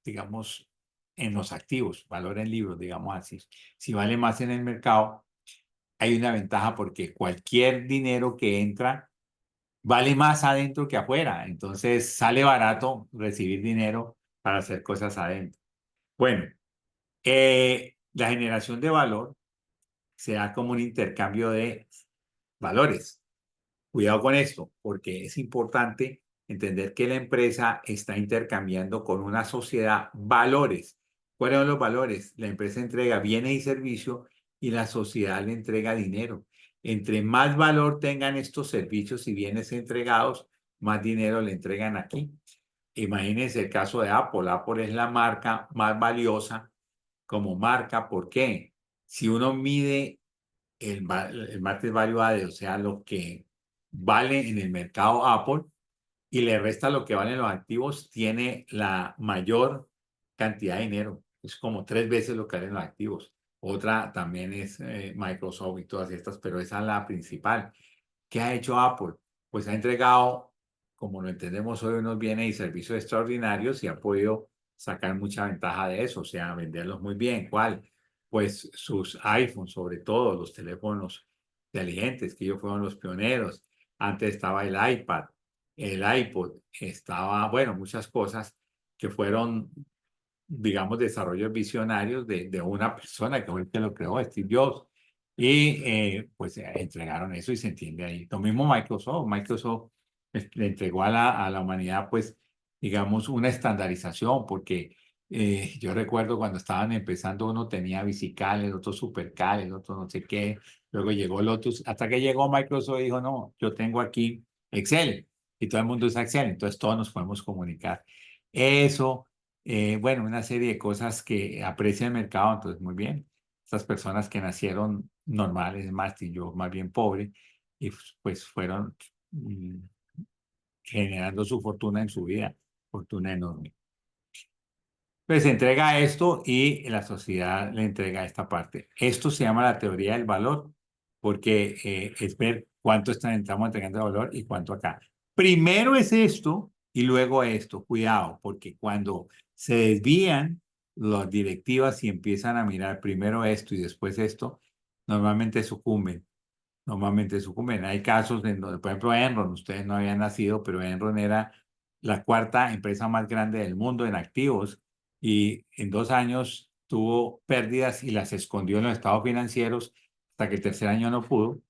digamos, en los activos, valor en libros, digamos así. Si vale más en el mercado, hay una ventaja porque cualquier dinero que entra vale más adentro que afuera. Entonces sale barato recibir dinero para hacer cosas adentro. Bueno, la generación de valor se da como un intercambio de valores. Cuidado con esto, porque es importante entender que la empresa está intercambiando con una sociedad valores. ¿Cuáles son los valores? La empresa entrega bienes y servicios y la sociedad le entrega dinero. Entre más valor tengan estos servicios y bienes entregados, más dinero le entregan aquí. Imagínense el caso de Apple. Apple es la marca más valiosa como marca. ¿Por qué? Si uno mide el market value added, o sea, lo que vale en el mercado Apple y le resta lo que valen los activos, tiene la mayor cantidad de dinero. Es como 3 veces lo que valen los activos. Otra también es Microsoft y todas estas, pero esa es la principal. ¿Qué ha hecho Apple? Pues ha entregado, como lo entendemos hoy, unos bienes y servicios extraordinarios y ha podido sacar mucha ventaja de eso, o sea, venderlos muy bien. ¿Cuál? Pues sus iPhones, sobre todo los teléfonos inteligentes, que ellos fueron los pioneros. Antes estaba el iPad, el iPod, estaba, bueno, muchas cosas que fueron, digamos, desarrollos visionarios de una persona que fue el que lo creó, Steve Jobs. Y pues entregaron eso y se entiende ahí. Lo mismo Microsoft. Microsoft le entregó a la humanidad, pues, digamos, una estandarización, porque yo recuerdo cuando estaban empezando, uno tenía Visical, el otro Supercal, el otro no sé qué. Luego llegó Lotus, hasta que llegó Microsoft y dijo, no, yo tengo aquí Excel y todo el mundo usa Excel, entonces todos nos podemos comunicar. Eso bueno, una serie de cosas que aprecia el mercado, entonces muy bien. Estas personas que nacieron normales, más y yo más bien pobre, y pues fueron mm, generando su fortuna en su vida, fortuna enorme. Pues se entrega esto y la sociedad le entrega esta parte. Esto se llama la teoría del valor, porque es ver cuánto estamos entregando de valor y cuánto acá. Primero es esto y luego esto. Cuidado, porque cuando se desvían las directivas y empiezan a mirar primero esto y después esto, normalmente sucumben. Normalmente sucumben. Hay casos en donde, por ejemplo, Enron, ustedes no habían nacido, pero Enron era la cuarta empresa más grande del mundo en activos y en 2 años tuvo pérdidas y las escondió en los estados financieros hasta que el tercer año no pudo.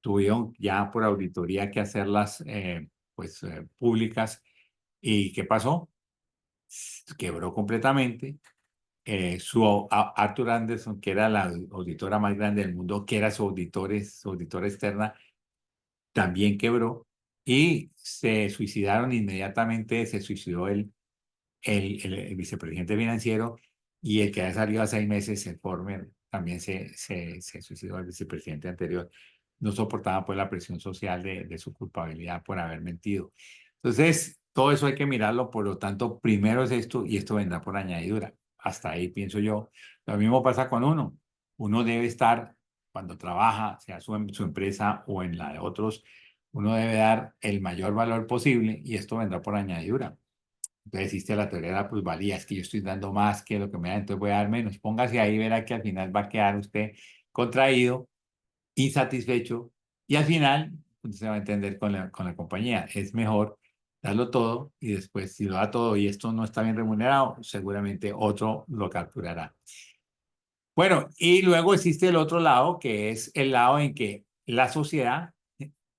Tuvieron ya por auditoría que hacerlas pues públicas. ¿Y qué pasó? Quebró completamente. Arthur Anderson, que era la auditora más grande del mundo, que era su auditora externa, también quebró y se suicidaron inmediatamente, se suicidó el vicepresidente financiero y el que había salido a 6 meses, el former, también se suicidó el vicepresidente anterior. No soportaban pues la presión social de su culpabilidad por haber mentido. Entonces, todo eso hay que mirarlo, por lo tanto, primero es esto y esto vendrá por añadidura. Hasta ahí pienso yo. Lo mismo pasa con uno. Uno debe estar, cuando trabaja, sea su empresa o en la de otros, uno debe dar el mayor valor posible y esto vendrá por añadidura. Entonces existe la teoría de la plusvalía, es que yo estoy dando más que lo que me da, entonces voy a dar menos. Póngase ahí y verá que al final va a quedar usted contraído, insatisfecho y al final usted se va a entender con la compañía. Es mejor darlo todo y después si lo da todo y esto no está bien remunerado, seguramente otro lo capturará. Bueno, y luego existe el otro lado, que es el lado en que la sociedad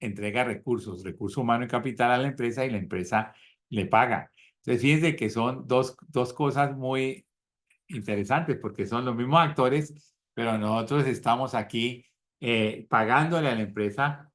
entrega recursos humanos y capital a la empresa y la empresa le paga. Entonces, fíjense que son dos cosas muy interesantes porque son los mismos actores, pero nosotros estamos aquí pagándole a la empresa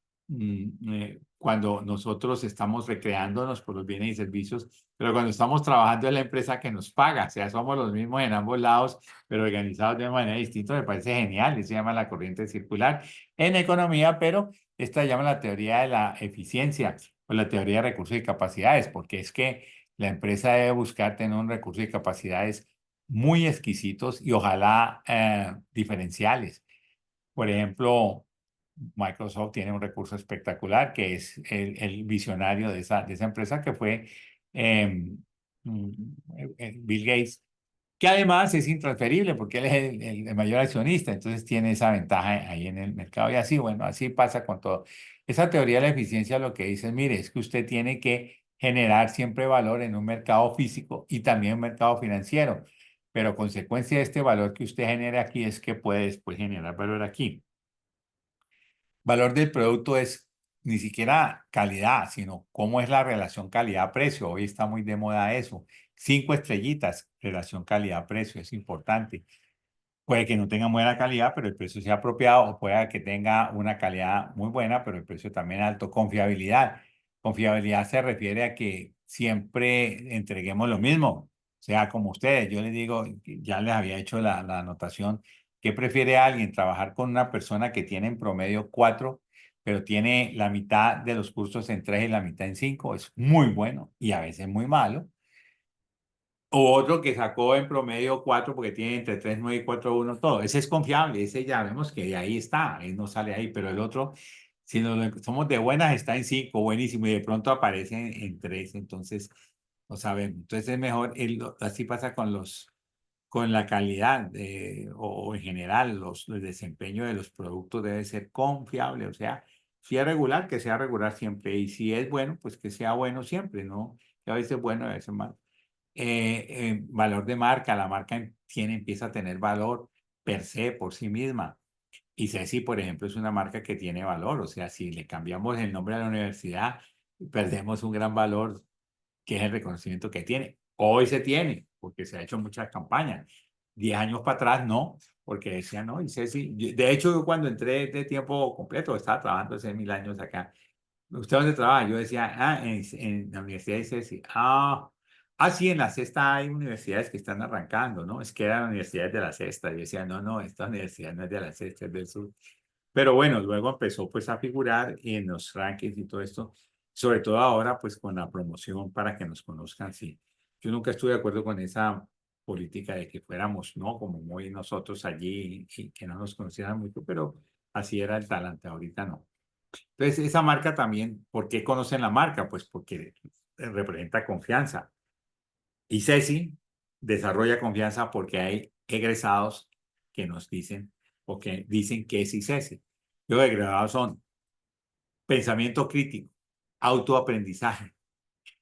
cuando nosotros estamos recreándonos por los bienes y servicios, pero cuando estamos trabajando en la empresa que nos paga, o sea, somos los mismos en ambos lados, pero organizados de manera distinta, me parece genial. Eso se llama la corriente circular en economía, pero esta llama la teoría de la eficiencia o la teoría de recursos y capacidades, porque es que la empresa debe buscar tener un recurso y capacidades muy exquisitos y ojalá diferenciales. Por ejemplo, Microsoft tiene un recurso espectacular que es el visionario de esa empresa que fue eh, mm, Bill Gates, que además es intransferible porque él es el mayor accionista, entonces tiene esa ventaja ahí en el mercado y así, bueno, así pasa con todo. Esa teoría de la eficiencia lo que dice, mire, es que usted tiene que generar siempre valor en un mercado físico y también un mercado financiero, pero consecuencia de este valor que usted genera aquí es que puede después generar valor aquí. Valor del producto es ni siquiera calidad, sino cómo es la relación calidad-precio. Hoy está muy de moda eso. 5 estrellitas, relación calidad-precio, es importante. Puede que no tenga buena calidad, pero el precio sea apropiado, o puede que tenga una calidad muy buena, pero el precio también alto. Confiabilidad. Confiabilidad se refiere a que siempre entreguemos lo mismo. O sea, como ustedes, yo les digo, ya les había hecho la anotación, ¿qué prefiere alguien? Trabajar con una persona que tiene en promedio 4, pero tiene la mitad de los cursos en 3 y la mitad en 5. Es muy bueno y a veces muy malo. O otro que sacó en promedio 4 porque tiene entre 3,9 y 4,1 todo. Ese es confiable, ese ya vemos que ahí está, él no sale ahí, pero el otro, si somos de buenas, está en 5 buenísimo, y de pronto aparece en 3, entonces no sabemos. Entonces es mejor, así pasa con la calidad o en general, el desempeño de los productos debe ser confiable, o sea, si es regular, que sea regular siempre, y si es bueno, pues que sea bueno siempre, ¿no? Que a veces es bueno, a veces malo. Valor de marca, la marca empieza a tener valor per se, por sí misma. Y Ceci, por ejemplo, es una marca que tiene valor, o sea, si le cambiamos el nombre a la universidad, perdemos un gran valor, que es el reconocimiento que tiene. Hoy se tiene, porque se ha hecho muchas campañas. 10 años para atrás, no, porque decían, no, y Ceci, de hecho, yo cuando entré de tiempo completo, estaba trabajando hace 1000 años acá. ¿Usted dónde trabaja? Yo decía, en la Universidad de Ceci. Sí, en la Cesta hay universidades que están arrancando, ¿no? Es que eran universidades de la Cesta. Yo decía, no, no, esta universidad no es de la Cesta, es del sur. Pero bueno, luego empezó pues a figurar en los rankings y todo esto, sobre todo ahora pues con la promoción para que nos conozcan, sí. Yo nunca estuve de acuerdo con esa política de que fuéramos, ¿no? Como muy nosotros allí y que no nos conocieran mucho, pero así era el talante, ahorita no. Entonces, esa marca también, ¿por qué conocen la marca? Pues porque representa confianza. Y Ceci desarrolla confianza porque hay egresados que nos dicen o que dicen que es Ceci. Los egresados son pensamiento crítico, autoaprendizaje,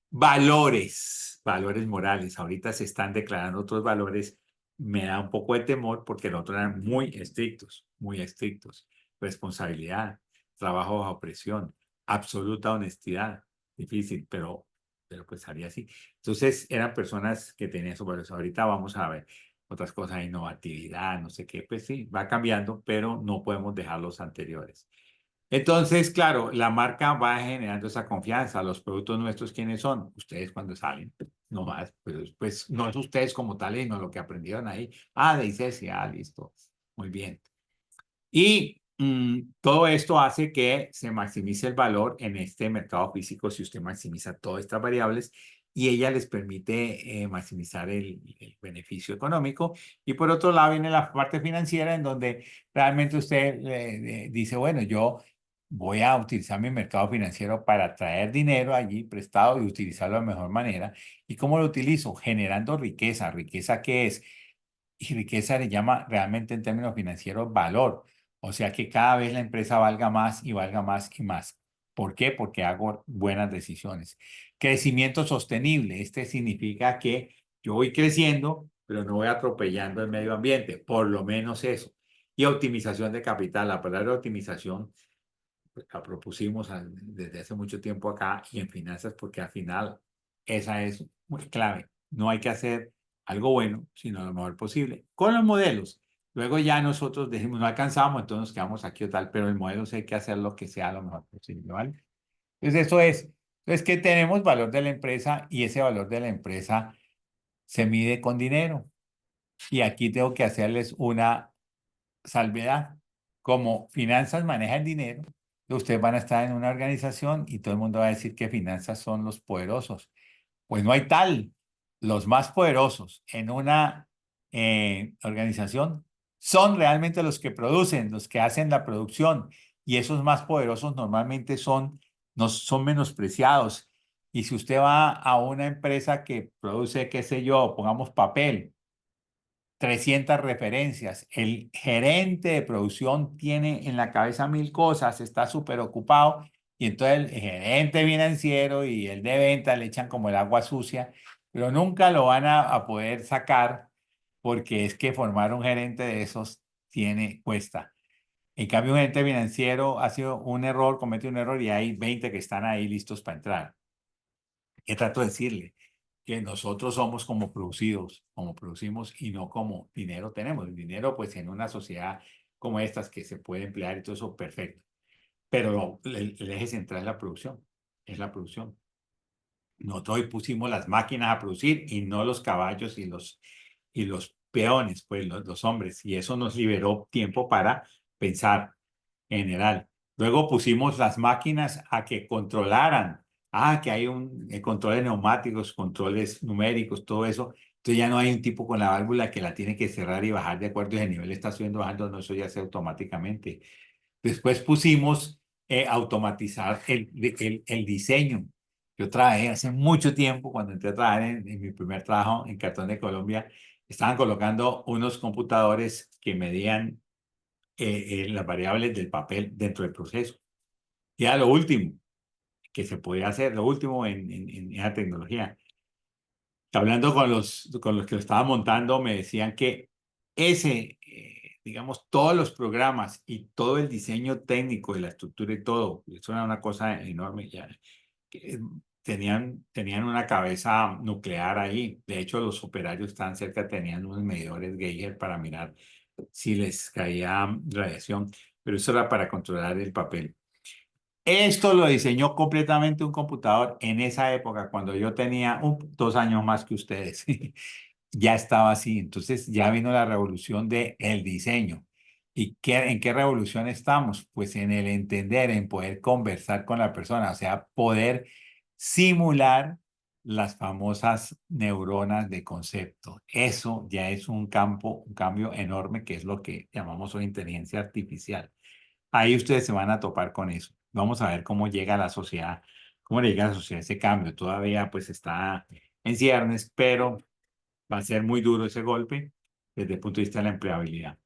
valores morales. Ahorita se están declarando otros valores. Me da un poco de temor porque los otros eran muy estrictos, muy estrictos. Responsabilidad, trabajo bajo presión, absoluta honestidad. Difícil, pero pues haría así. Entonces eran personas que tenían esos valores. Ahorita vamos a ver otras cosas, innovatividad, no sé qué. Pues sí, va cambiando, pero no podemos dejar los anteriores. Entonces, claro, la marca va generando esa confianza. Los productos nuestros, ¿quiénes son? Ustedes cuando salen, no más, pues no es ustedes como tal, sino lo que aprendieron ahí. De ICESI, listo, muy bien. Y todo esto hace que se maximice el valor en este mercado físico si usted maximiza todas estas variables y ella les permite maximizar el beneficio económico. Y por otro lado viene la parte financiera en donde realmente usted dice, bueno, yo voy a utilizar mi mercado financiero para traer dinero allí prestado y utilizarlo de mejor manera. ¿Y cómo lo utilizo? Generando riqueza. ¿Riqueza qué es? Y riqueza le llama realmente en términos financieros valor. O sea que cada vez la empresa valga más y valga más y más. ¿Por qué? Porque hago buenas decisiones. Crecimiento sostenible. Este significa que yo voy creciendo, pero no voy atropellando el medio ambiente. Por lo menos eso. Y optimización de capital. La palabra optimización pues, la propusimos desde hace mucho tiempo acá y en finanzas porque al final esa es muy clave. No hay que hacer algo bueno, sino lo mejor posible con los modelos. Luego ya nosotros decimos, no alcanzamos, entonces nos quedamos aquí o tal, pero el modelo sí hay que hacer lo que sea lo mejor posible, ¿vale? Entonces, eso es. Entonces, que tenemos valor de la empresa y ese valor de la empresa se mide con dinero. Y aquí tengo que hacerles una salvedad. Como finanzas manejan dinero, ustedes van a estar en una organización y todo el mundo va a decir que finanzas son los poderosos. Pues no hay tal. Los más poderosos en una organización son realmente los que producen, los que hacen la producción. Y esos más poderosos normalmente no son menospreciados. Y si usted va a una empresa que produce, qué sé yo, pongamos papel, 300 referencias. El gerente de producción tiene en la cabeza mil cosas, está súper ocupado y entonces el gerente financiero y el de venta le echan como el agua sucia, pero nunca lo van a poder sacar porque es que formar un gerente de esos cuesta. En cambio, un gerente financiero ha sido un error, comete un error y hay 20 que están ahí listos para entrar. ¿Qué trato de decirle? Que nosotros somos como producidos, como producimos y no como dinero tenemos. El dinero, pues en una sociedad como estas que se puede emplear y todo eso, perfecto. Pero el eje central es la producción, es la producción. Nosotros hoy pusimos las máquinas a producir y no los caballos y los peones, pues los hombres. Y eso nos liberó tiempo para pensar en general. Luego pusimos las máquinas a que controlaran. Que hay un control de neumáticos, controles numéricos, todo eso. Entonces ya no hay un tipo con la válvula que la tiene que cerrar y bajar de acuerdo a ese nivel está subiendo, bajando, no, eso ya se automáticamente. Después pusimos automatizar el diseño. Yo trabajé hace mucho tiempo, cuando entré a trabajar en mi primer trabajo en Cartón de Colombia, estaban colocando unos computadores que medían las variables del papel dentro del proceso. Y era lo último que se podía hacer, lo último en esa tecnología. Hablando con los que lo estaban montando, me decían que digamos, todos los programas y todo el diseño técnico de la estructura y todo, eso era una cosa enorme ya. que, eh, tenían una cabeza nuclear ahí. De hecho, los operarios estaban cerca, tenían unos medidores Geiger para mirar si les caía radiación, pero eso era para controlar el papel. Esto lo diseñó completamente un computador en esa época, cuando yo tenía 2 años más que ustedes. Ya estaba así. Entonces ya vino la revolución del diseño. ¿Y en qué revolución estamos? Pues en el entender, en poder conversar con la persona, o sea, poder simular las famosas neuronas de concepto. Eso ya es un cambio enorme, que es lo que llamamos hoy inteligencia artificial. Ahí ustedes se van a topar con eso. Vamos a ver cómo llega a la sociedad, cómo le llega a la sociedad ese cambio. Todavía pues está en ciernes, pero va a ser muy duro ese golpe desde el punto de vista de la empleabilidad.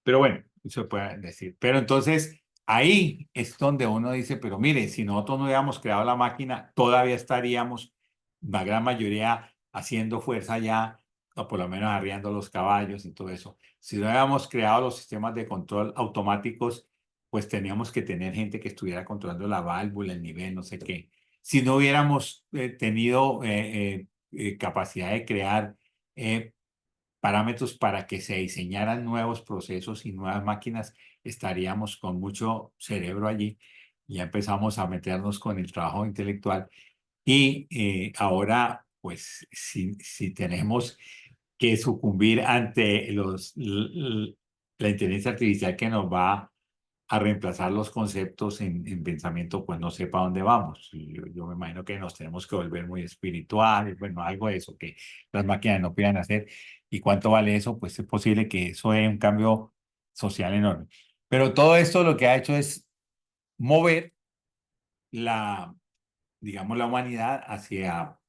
Pero bueno, eso se puede decir. Pero entonces ahí es donde uno dice, pero mire, si nosotros no hubiéramos creado la máquina, todavía estaríamos, la gran mayoría, haciendo fuerza ya, o por lo menos arriando los caballos y todo eso. Si no hubiéramos creado los sistemas de control automáticos, pues teníamos que tener gente que estuviera controlando la válvula, el nivel, no sé qué. Si no hubiéramos tenido capacidad de crear eh, parámetros para que se diseñaran nuevos procesos y nuevas máquinas, estaríamos con mucho cerebro allí. Ya empezamos a meternos con el trabajo intelectual y ahora, pues, si tenemos que sucumbir ante la inteligencia artificial que nos va a reemplazar los conceptos en pensamiento, pues no sé para dónde vamos. Y yo me imagino que nos tenemos que volver muy espirituales, bueno, algo de eso que las máquinas no puedan hacer. ¿Y cuánto vale eso? Pues es posible que eso es un cambio social enorme. Pero todo esto lo que ha hecho es mover la, digamos, la humanidad hacia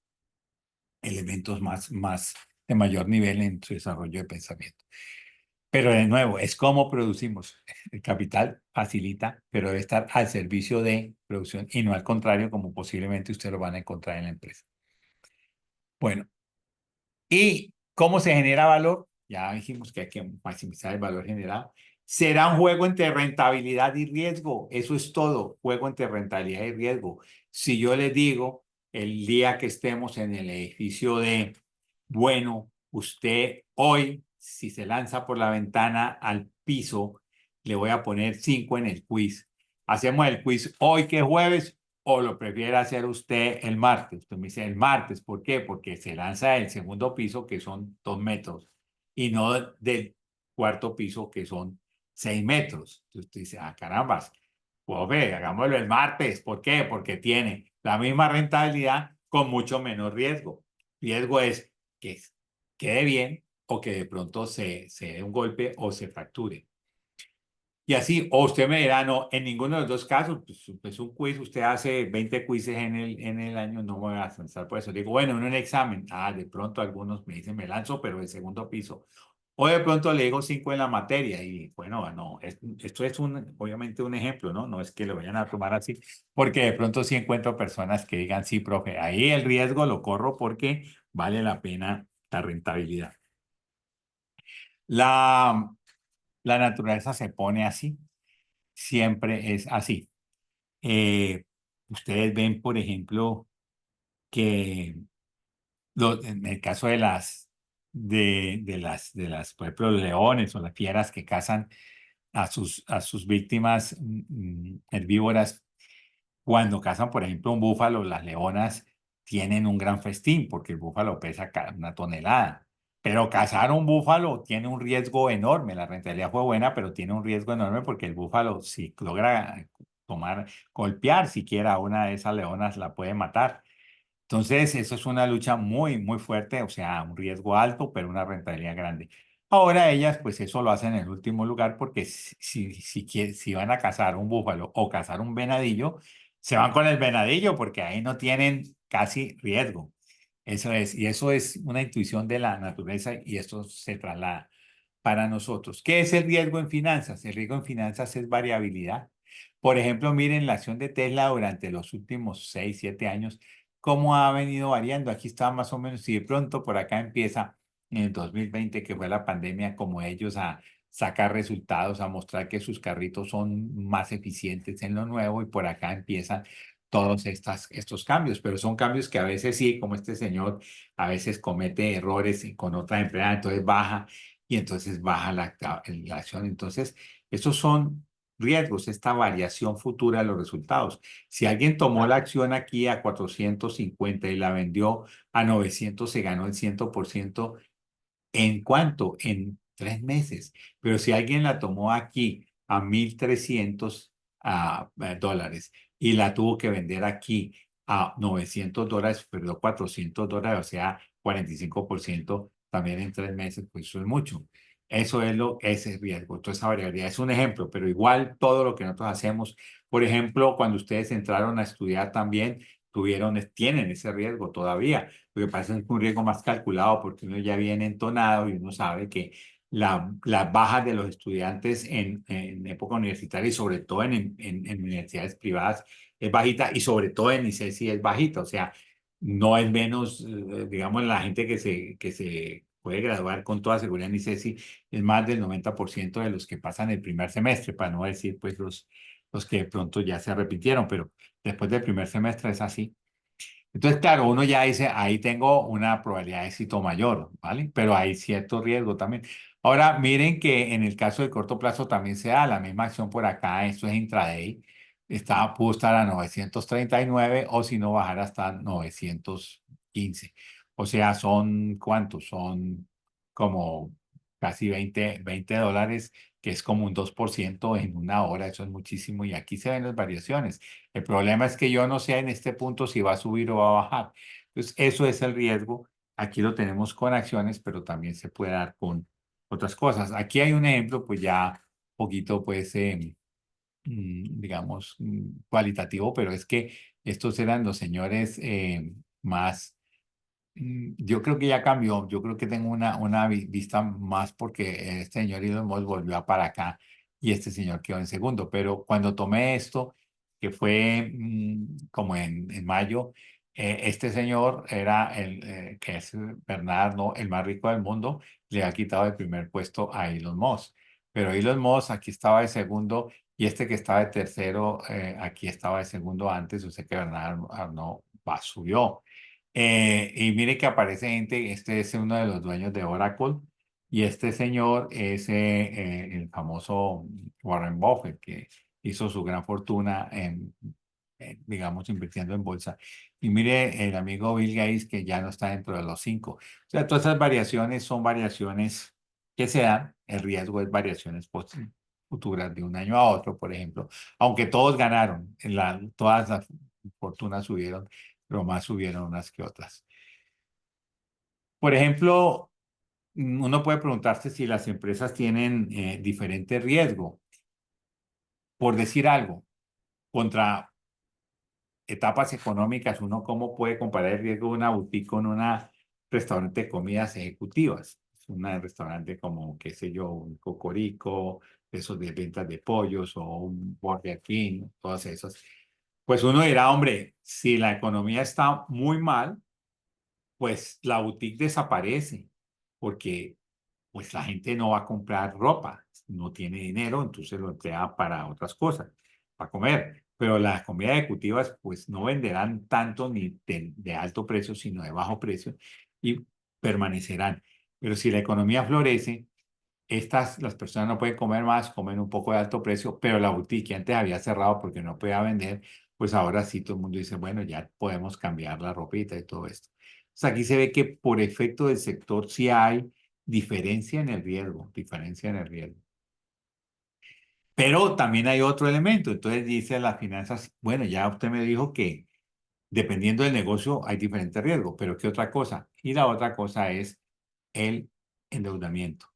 elementos más de mayor nivel en su desarrollo de pensamiento. Pero de nuevo, es cómo producimos. El capital facilita, pero debe estar al servicio de producción y no al contrario, como posiblemente ustedes lo van a encontrar en la empresa. Bueno, ¿y cómo se genera valor? Ya dijimos que hay que maximizar el valor generado. Será un juego entre rentabilidad y riesgo. Eso es todo, juego entre rentabilidad y riesgo. Si yo les digo, el día que estemos en el edificio bueno, usted hoy, si se lanza por la ventana al piso, le voy a poner 5 en el quiz. Hacemos el quiz hoy que es jueves o lo prefiere hacer usted el martes. Usted me dice el martes, ¿por qué? Porque se lanza del segundo piso, que son 2 metros, y no del cuarto piso, que son 6 metros. Entonces usted dice, ah, carambas, pues ve, hagámoslo el martes. ¿Por qué? Porque tiene la misma rentabilidad con mucho menos riesgo. Riesgo es que quede bien o que de pronto se dé un golpe o se fracture. Y así, o usted me dirá, no, en ninguno de los dos casos, pues un quiz, usted hace 20 quizzes en el año, no me voy a lanzar por eso. Digo, bueno, en un examen, de pronto algunos me dicen, me lanzo, pero de segundo piso. O de pronto le digo 5 en la materia y bueno, no, esto es obviamente un ejemplo, ¿no? No es que lo vayan a tomar así, porque de pronto sí encuentro personas que digan, sí, profe, ahí el riesgo lo corro porque vale la pena la rentabilidad. La, la naturaleza se pone así, siempre es así. Ustedes ven, por ejemplo, que en el caso de las, por ejemplo, los leones o las fieras que cazan a sus víctimas herbívoras, cuando cazan, por ejemplo, un búfalo, las leonas tienen un gran festín porque el búfalo pesa 1 tonelada. Pero cazar un búfalo tiene un riesgo enorme. La rentabilidad fue buena, pero tiene un riesgo enorme porque el búfalo, si logra golpear siquiera a una de esas leonas, la puede matar. Entonces, eso es una lucha muy, muy fuerte, o sea, un riesgo alto, pero una rentabilidad grande. Ahora ellas, pues eso lo hacen en el último lugar porque si van a cazar un búfalo o cazar un venadillo, se van con el venadillo porque ahí no tienen casi riesgo. Eso es, y eso es una intuición de la naturaleza y esto se traslada para nosotros. ¿Qué es el riesgo en finanzas? El riesgo en finanzas es variabilidad. Por ejemplo, miren la acción de Tesla durante los últimos 6, 7 años, cómo ha venido variando. Aquí está más o menos, y de pronto por acá empieza en el 2020, que fue la pandemia, como ellos a sacar resultados, a mostrar que sus carritos son más eficientes en lo nuevo, y por acá empiezan todos estos cambios, pero son cambios que a veces sí, como este señor, a veces comete errores con otra empresa, entonces baja y entonces baja la acción. Entonces, esos son riesgos, esta variación futura de los resultados. Si alguien tomó la acción aquí a 450 y la vendió a 900, se ganó el 100%. ¿En cuánto? En 3 meses. Pero si alguien la tomó aquí a 1.300 dólares y la tuvo que vender aquí a 900 dólares, perdió 400 dólares, o sea, 45% también en 3 meses, pues eso es mucho. Eso es ese riesgo, toda esa variabilidad. Es un ejemplo, pero igual todo lo que nosotros hacemos, por ejemplo, cuando ustedes entraron a estudiar también, tienen ese riesgo todavía. Lo que pasa es que un riesgo más calculado porque uno ya viene entonado y uno sabe que las bajas de los estudiantes en época universitaria y sobre todo en universidades privadas es bajita y sobre todo en ICESI es bajita. O sea, no es menos, digamos, la gente que se puede graduar con toda seguridad en ICESI es más del 90% de los que pasan el primer semestre, para no decir pues los que de pronto ya se repitieron, pero después del primer semestre es así. Entonces, claro, uno ya dice, ahí tengo una probabilidad de éxito mayor, ¿vale? Pero hay cierto riesgo también. Ahora, miren que en el caso de corto plazo también se da la misma acción por acá, esto es intraday, pudo estar a 939 o si no bajar hasta 915. O sea, son, ¿cuántos? Son como casi 20 dólares, que es como un 2% en una hora, eso es muchísimo y aquí se ven las variaciones. El problema es que yo no sé en este punto si va a subir o va a bajar. Entonces, eso es el riesgo. Aquí lo tenemos con acciones, pero también se puede dar con otras cosas. Aquí hay un ejemplo, pues ya un poquito, pues, digamos, cualitativo, pero es que estos eran los señores más. Yo creo que ya cambió. Yo creo que tengo una vista más porque este señor Elon Musk volvió para acá y este señor quedó en segundo. Pero cuando tomé esto, que fue como en mayo, este señor era que es Bernardo, el más rico del mundo, le ha quitado el primer puesto a Elon Musk. Pero Elon Musk aquí estaba de segundo y este que estaba de tercero, aquí estaba de segundo antes. O sea que Bernardo no, subió. Y mire que aparece gente, este es uno de los dueños de Oracle y este señor es el famoso Warren Buffett que hizo su gran fortuna digamos, invirtiendo en bolsa. Y mire, el amigo Bill Gates que ya no está dentro de los 5. O sea, todas esas variaciones son variaciones que se dan. El riesgo es variaciones futuras de un año a otro, por ejemplo. Aunque todos ganaron, todas las fortunas subieron, pero más subieron unas que otras. Por ejemplo, uno puede preguntarse si las empresas tienen diferente riesgo. Por decir algo, contra etapas económicas, uno cómo puede comparar el riesgo de una boutique con una restaurante de comidas ejecutivas. Es un restaurante como, qué sé yo, un Cocorico, esos de ventas de pollos o un Burger King, todos esos. Pues uno dirá, hombre, si la economía está muy mal, pues la boutique desaparece, porque pues la gente no va a comprar ropa, no tiene dinero, entonces lo emplea para otras cosas, para comer. Pero las comidas ejecutivas pues no venderán tanto ni de alto precio, sino de bajo precio y permanecerán. Pero si la economía florece, las personas no pueden comer más, comen un poco de alto precio, pero la boutique que antes había cerrado porque no podía vender, pues ahora sí todo el mundo dice, bueno, ya podemos cambiar la ropita y todo esto. O sea, aquí se ve que por efecto del sector sí hay diferencia en el riesgo, diferencia en el riesgo. Pero también hay otro elemento. Entonces dice las finanzas, bueno, ya usted me dijo que dependiendo del negocio hay diferentes riesgos, pero ¿qué otra cosa? Y la otra cosa es el endeudamiento.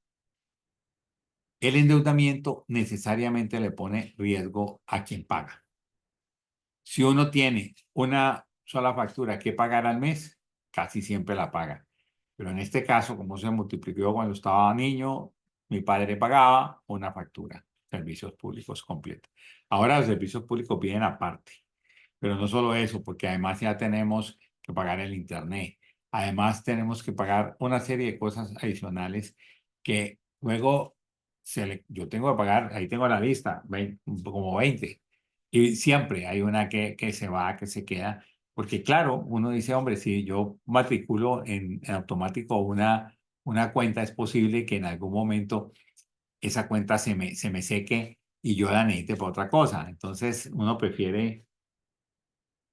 El endeudamiento necesariamente le pone riesgo a quien paga. Si uno tiene una sola factura que pagar al mes, casi siempre la paga. Pero en este caso, como se multiplicó cuando estaba niño, mi padre pagaba una factura, servicios públicos completa. Ahora los servicios públicos vienen aparte. Pero no solo eso, porque además ya tenemos que pagar el internet. Además tenemos que pagar una serie de cosas adicionales que luego yo tengo que pagar, ahí tengo la lista, como 20. Y siempre hay una que se va, que se queda. Porque claro, uno dice, hombre, si yo matriculo en automático una cuenta, es posible que en algún momento esa cuenta se me seque y yo la necesite para otra cosa. Entonces uno prefiere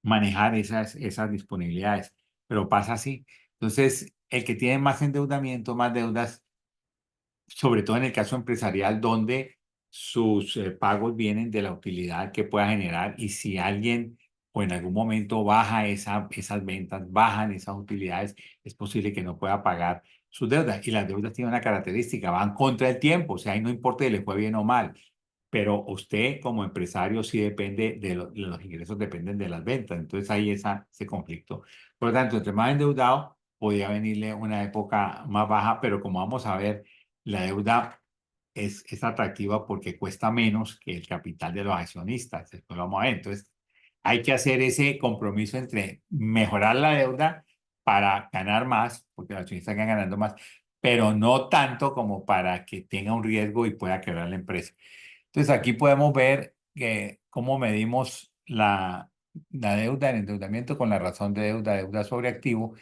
manejar esas disponibilidades, pero pasa así. Entonces, el que tiene más endeudamiento, más deudas, sobre todo en el caso empresarial, donde sus pagos vienen de la utilidad que pueda generar y si alguien o en algún momento baja esas ventas, bajan esas utilidades, es posible que no pueda pagar sus deudas. Y las deudas tienen una característica, van contra el tiempo, o sea, ahí no importa si le fue bien o mal, pero usted como empresario sí depende los ingresos dependen de las ventas, entonces hay ese conflicto. Por lo tanto, entre más endeudado, podría venirle una época más baja, pero como vamos a ver, la deuda es atractiva porque cuesta menos que el capital de los accionistas, después lo vamos a ver. Entonces, hay que hacer ese compromiso entre mejorar la deuda para ganar más, porque los accionistas están ganando más, pero no tanto como para que tenga un riesgo y pueda quebrar la empresa. Entonces aquí podemos ver cómo medimos la deuda, el endeudamiento con la razón de deuda, deuda sobre activo,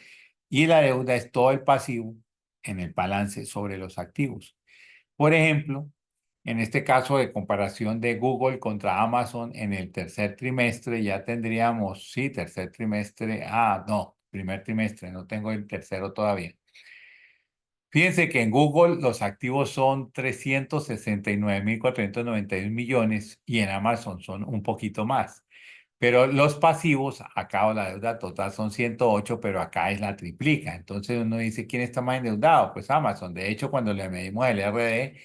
y la deuda es todo el pasivo en el balance sobre los activos. Por ejemplo, en este caso de comparación de Google contra Amazon en el tercer trimestre, ya tendríamos, sí, tercer trimestre, no, primer trimestre, no tengo el tercero todavía. Fíjense que en Google los activos son 369.491 millones y en Amazon son un poquito más. Pero los pasivos, acá o la deuda total son 108, pero acá es la triplica. Entonces uno dice, ¿quién está más endeudado? Pues Amazon. De hecho, cuando le medimos el RD,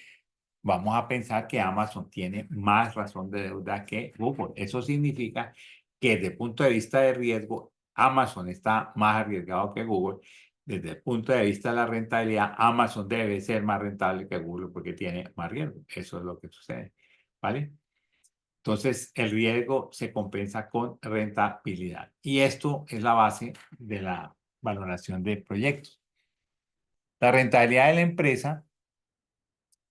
vamos a pensar que Amazon tiene más razón de deuda que Google. Eso significa que desde el punto de vista de riesgo, Amazon está más arriesgado que Google. Desde el punto de vista de la rentabilidad, Amazon debe ser más rentable que Google porque tiene más riesgo. Eso es lo que sucede. ¿Vale? Entonces, el riesgo se compensa con rentabilidad. Y esto es la base de la valoración de proyectos. La rentabilidad de la empresa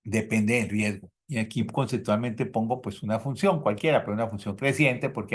depende del riesgo. Y aquí conceptualmente pongo pues una función cualquiera, pero una función creciente porque